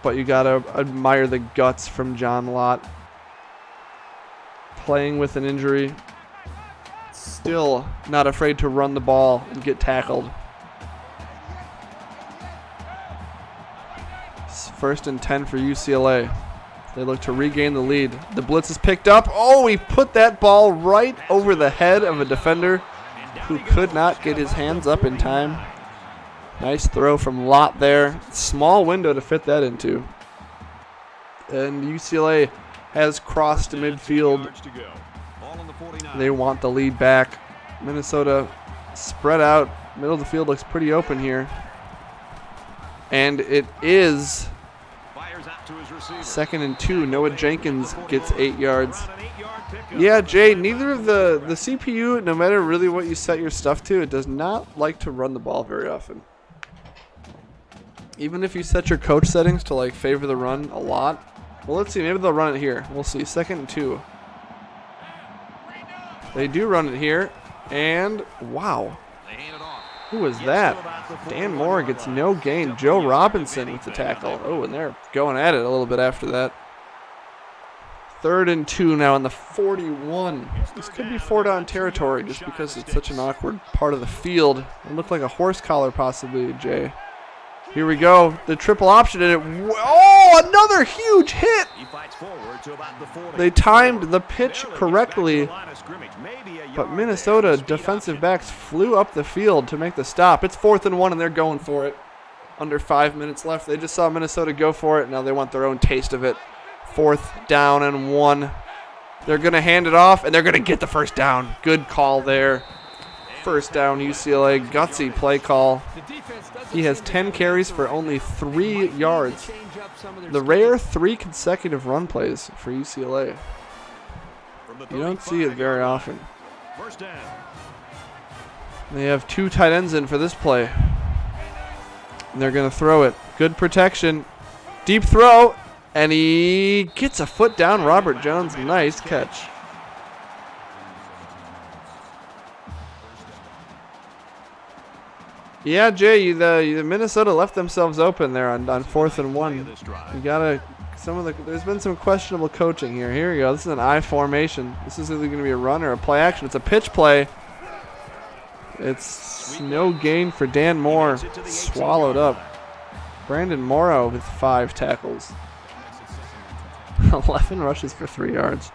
But you got to admire the guts from John Lott. Playing with an injury. Still not afraid to run the ball and get tackled. It's 1st and 10 for UCLA. They look to regain the lead. The blitz is picked up. Oh, he put that ball right over the head of a defender who could not get his hands up in time. Nice throw from Lott there. Small window to fit that into. And UCLA has crossed midfield. They want the lead back. Minnesota spread out. Middle of the field looks pretty open here. And it is 2nd and 2. Noah Jenkins gets 8 yards. Yeah, Jay, neither of the CPU, no matter really what you set your stuff to, it does not like to run the ball very often. Even if you set your coach settings to like favor the run a lot. Well, let's see. Maybe they'll run it here. We'll see. 2nd and 2. They do run it here. And, wow. Who was that? Dan Moore gets no gain. Joe Robinson with the tackle. Oh, and they're going at it a little bit after that. 3rd and 2 now on the 41. This could be 4-down territory just because it's such an awkward part of the field. It looked like a horse collar possibly, Jay. Here we go. The triple option and it. Oh, another huge hit. They timed the pitch correctly, but Minnesota defensive backs flew up the field to make the stop. It's 4th and 1 and they're going for it. Under 5 minutes left. They just saw Minnesota go for it. Now they want their own taste of it. 4th down and 1. They're going to hand it off and they're going to get the first down. Good call there. First down, UCLA. Gutsy play call. He has 10 carries for only 3 yards. The rare 3 consecutive run plays for UCLA. You don't see it very often. They have 2 tight ends in for this play. And they're going to throw it. Good protection. Deep throw. And he gets a foot down. Robert Jones, nice catch. Yeah, Jay, the Minnesota left themselves open there on 4th and 1. You gotta there's been some questionable coaching here. Here we go. This is an I formation. This is either gonna be a run or a play action. It's a pitch play. It's no gain for Dan Moore. Swallowed up. Brandon Morrow with 5 tackles. 11 rushes for 3 yards.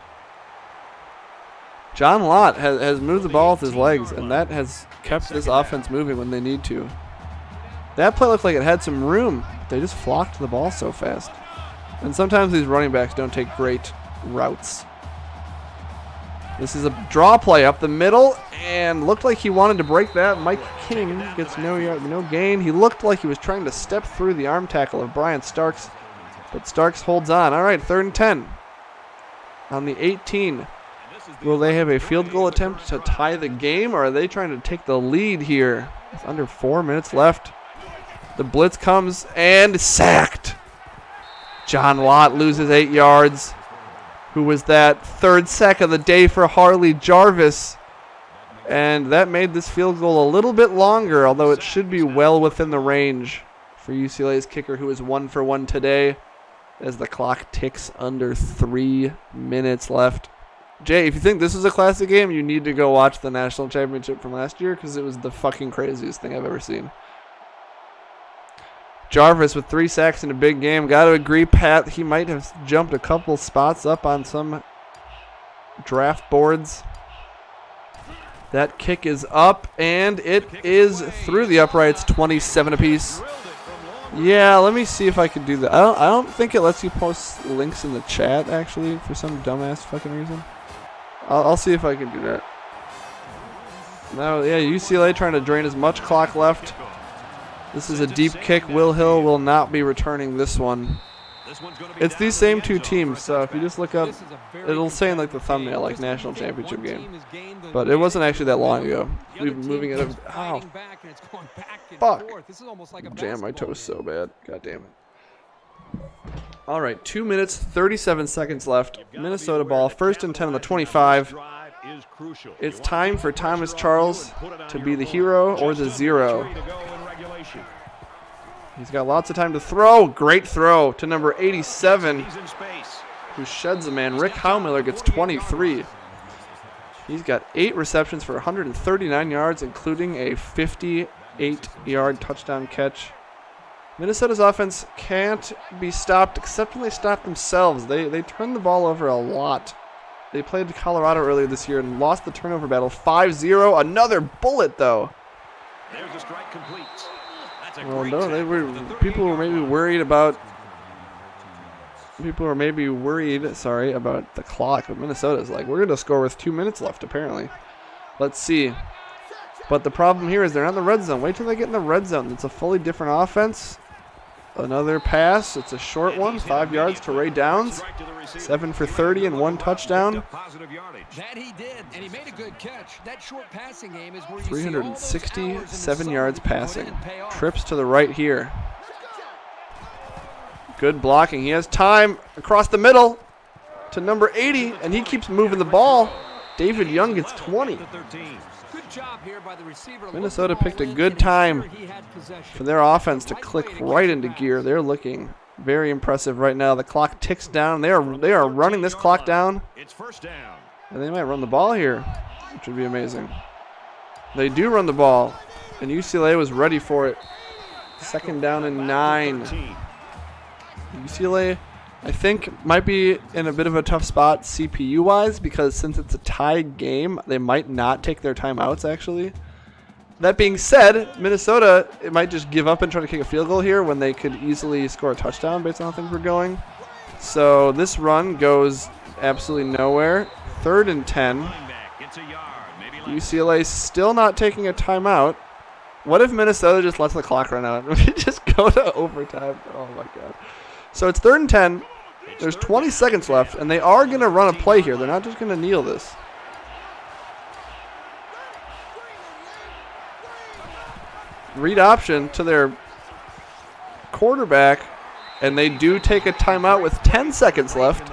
John Lott has moved the ball with his legs, and that has kept this offense moving when they need to. That play looked like it had some room. They just flocked the ball so fast. And sometimes these running backs don't take great routes. This is a draw play up the middle, and looked like he wanted to break that. Mike King gets no gain. He looked like he was trying to step through the arm tackle of Brian Starks, but Starks holds on. All right, 3rd and 10 on the 18. Will they have a field goal attempt to tie the game, or are they trying to take the lead here? It's under 4 minutes left. The blitz comes and sacked. John Lott loses 8 yards. Who was that? 3rd sack of the day for Harley Jarvis. And that made this field goal a little bit longer, although it should be well within the range for UCLA's kicker, who is 1 for 1 today, as the clock ticks under 3 minutes left. Jay, if you think this is a classic game, you need to go watch the national championship from last year because it was the fucking craziest thing I've ever seen. Jarvis with 3 sacks in a big game. Got to agree, Pat, he might have jumped a couple spots up on some draft boards. That kick is up, and it is through the uprights, 27 apiece. Yeah, let me see if I can do that. I don't think it lets you post links in the chat, actually, for some dumbass fucking reason. I'll see if I can do that. Now, yeah, UCLA trying to drain as much clock left. This is a deep kick. Will Hill will not be returning this one. It's these same 2 teams, so if you just look up, it'll say in like the thumbnail, like national championship game. But it wasn't actually that long ago. We've been moving it. Ow. Fuck. Jam my toes so bad. God damn it. All right, 2 minutes, 37 seconds left. Minnesota ball, 1st and 10 on the 25. It's time for Thomas Charles to be the hero or the 0. He's got lots of time to throw. Great throw to number 87, who sheds a man. Rick Haumiller gets 23. He's got 8 receptions for 139 yards, including a 58-yard touchdown catch. Minnesota's offense can't be stopped except when they stop themselves. They turn the ball over a lot. They played Colorado earlier this year and lost the turnover battle 5-0. Another bullet, though. There's a strike complete. Well, no, people were maybe worried about the clock, but Minnesota's like, we're going to score with 2 minutes left, apparently. Let's see. But the problem here is they're not in the red zone. Wait till they get in the red zone. It's a fully different offense. Another pass. It's a short one. 5 yards to Ray Downs. 7 for 30 and 1 touchdown. That he did, and he made a good catch. That short passing game is where you 367 yards passing. Trips to the right here. Good blocking. He has time across the middle to number 80, and he keeps moving the ball. David Young gets 20. Minnesota picked a good time for their offense to click right into gear. They're looking very impressive right now. The clock ticks down. They are running this clock down. And they might run the ball here, which would be amazing. They do run the ball, and UCLA was ready for it. 2nd down and 9. UCLA, I think, might be in a bit of a tough spot CPU-wise because since it's a tied game, they might not take their timeouts, actually. That being said, Minnesota, it might just give up and try to kick a field goal here when they could easily score a touchdown based on how things were going. So this run goes absolutely nowhere. 3rd and 10. UCLA still not taking a timeout. What if Minnesota just lets the clock run out? We just go to overtime. Oh, my God. So it's 3rd and 10. There's 20 seconds left, and they are going to run a play here. They're not just going to kneel this. Read option to their quarterback, and they do take a timeout with 10 seconds left.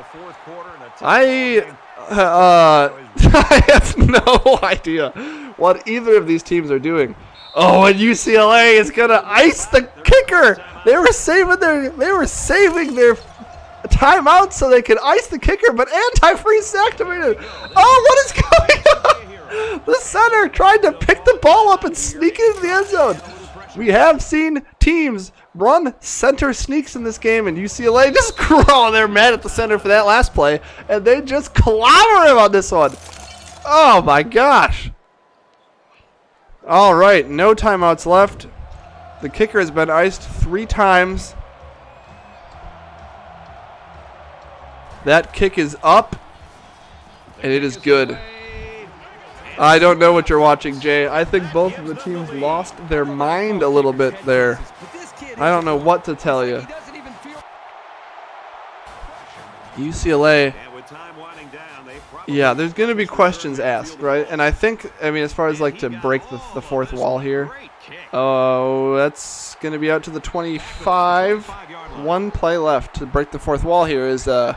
I have no idea what either of these teams are doing. Oh, and UCLA is gonna ice the kicker. They were saving their timeout so they could ice the kicker, but anti-freeze activated. Oh, what is going on? The center tried to pick the ball up and sneak it into the end zone. We have seen teams run center sneaks in this game, and UCLA just they're mad at the center for that last play, and they just clobber him on this one. Oh my gosh. All right, no timeouts left. The kicker has been iced 3 times. That kick is up, and it is good. I don't know what you're watching, Jay. I think both of the teams lost their mind a little bit there. I don't know what to tell you. UCLA. Yeah, there's going to be questions asked, right? And I think, as far as like to break the 4th wall here, oh, that's going to be out to the 25. 1 play left to break the 4th wall here is, I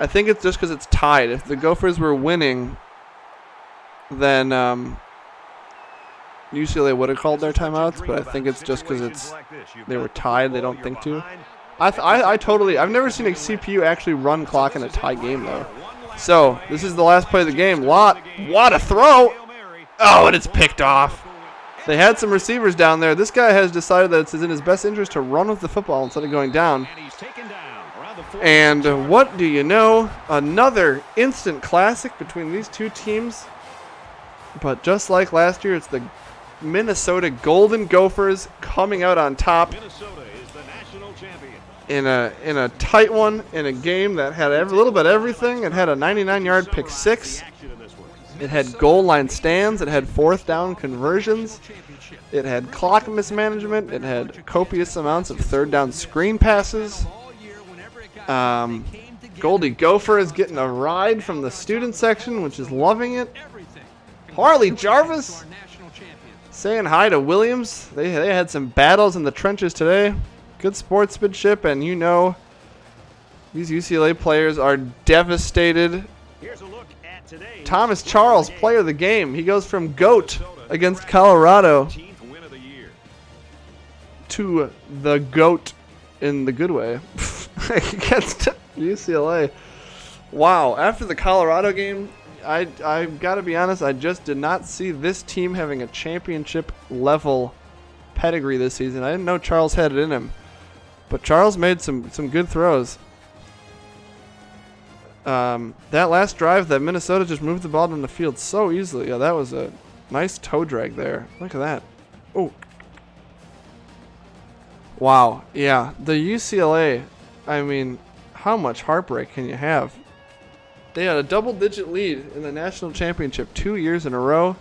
think it's just because it's tied. If the Gophers were winning, then UCLA would have called their timeouts, but I think it's just because they were tied. They don't think to. I've never seen a CPU actually run clock in a tie game though. So this is the last play of the game. What a throw! Oh, and it's picked off. They had some receivers down there. This guy has decided that it's in his best interest to run with the football instead of going down. And what do you know? Another instant classic between these two teams. But just like last year, it's the Minnesota Golden Gophers coming out on top in a tight one, in a game that had a little bit of everything. It had a 99-yard pick six. It had goal line stands. It had 4th down conversions. It had clock mismanagement. It had copious amounts of 3rd down screen passes. Goldie Gopher is getting a ride from the student section, which is loving it. Harley Jarvis saying hi to Williams. They had some battles in the trenches today. Good sportsmanship, and these UCLA players are devastated. Thomas Charles, player of the game. He goes from GOAT against Colorado to the GOAT in the good way against UCLA. Wow, after the Colorado game, I've got to be honest, I just did not see this team having a championship level pedigree this season. I didn't know Charles had it in him, but Charles made some good throws. That last drive that Minnesota just moved the ball down the field so easily. Yeah, that was a nice toe drag there. Look at that. Oh. Wow. Yeah, the UCLA, how much heartbreak can you have? They had a double-digit lead in the national championship 2 years in a row.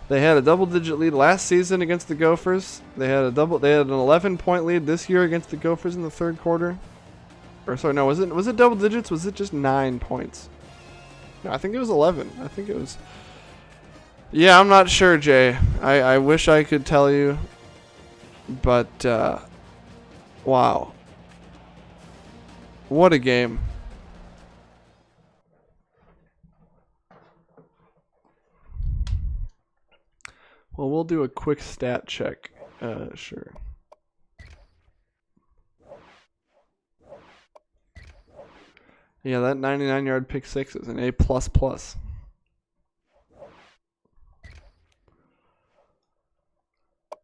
They had a double-digit lead last season against the Gophers. They had an 11-point lead this year against the Gophers in the third quarter. Or sorry, no, was it double digits? Was it just 9 points? No, I think it was 11. I think it was. Yeah, I'm not sure, Jay. I wish I could tell you, but wow, what a game! Well, we'll do a quick stat check. Sure. Yeah, that 99-yard pick six is an A++.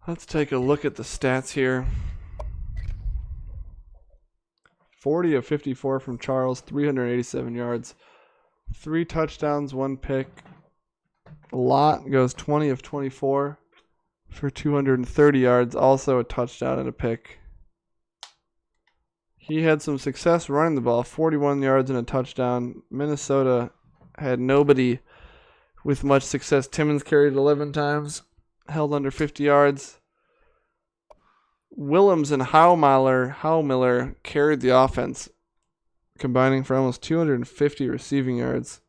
Let's take a look at the stats here. 40 of 54 from Charles, 387 yards, 3 touchdowns, 1 pick. Lott goes 20 of 24 for 230 yards, also a touchdown and a pick. He had some success running the ball, 41 yards and a touchdown. Minnesota had nobody with much success. Timmons carried 11 times, held under 50 yards. Willems and Haumiller carried the offense, combining for almost 250 receiving yards.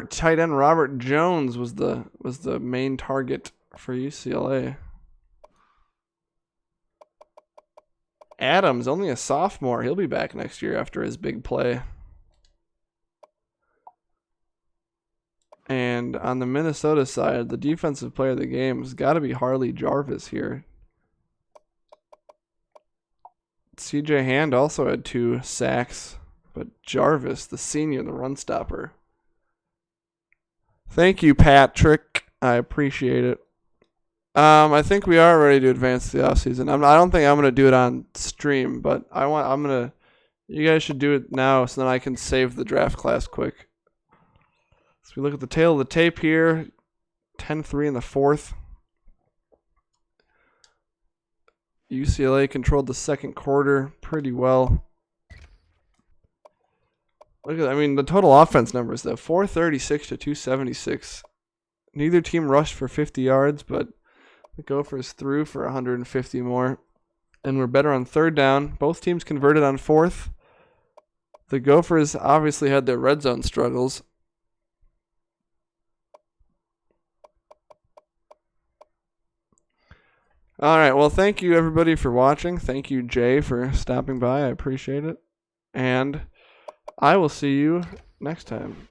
Tight end Robert Jones was the main target for UCLA. Adams, only a sophomore. He'll be back next year after his big play. And on the Minnesota side, the defensive player of the game has got to be Harley Jarvis here. CJ Hand also had 2 sacks, but Jarvis, the senior, the run stopper. Thank you, Patrick. I appreciate it. I think we are ready to advance the offseason. I don't think I'm gonna do it on stream, but you guys should do it now so then I can save the draft class quick. So we look at the tail of the tape here. 10-3 in the fourth. UCLA controlled the second quarter pretty well. Look at, the total offense numbers though. 436 to 276. Neither team rushed for 50 yards, but the Gophers threw for 150 more. And we're better on third down. Both teams converted on fourth. The Gophers obviously had their red zone struggles. All right, well, thank you everybody for watching. Thank you, Jay, for stopping by. I appreciate it. And I will see you next time.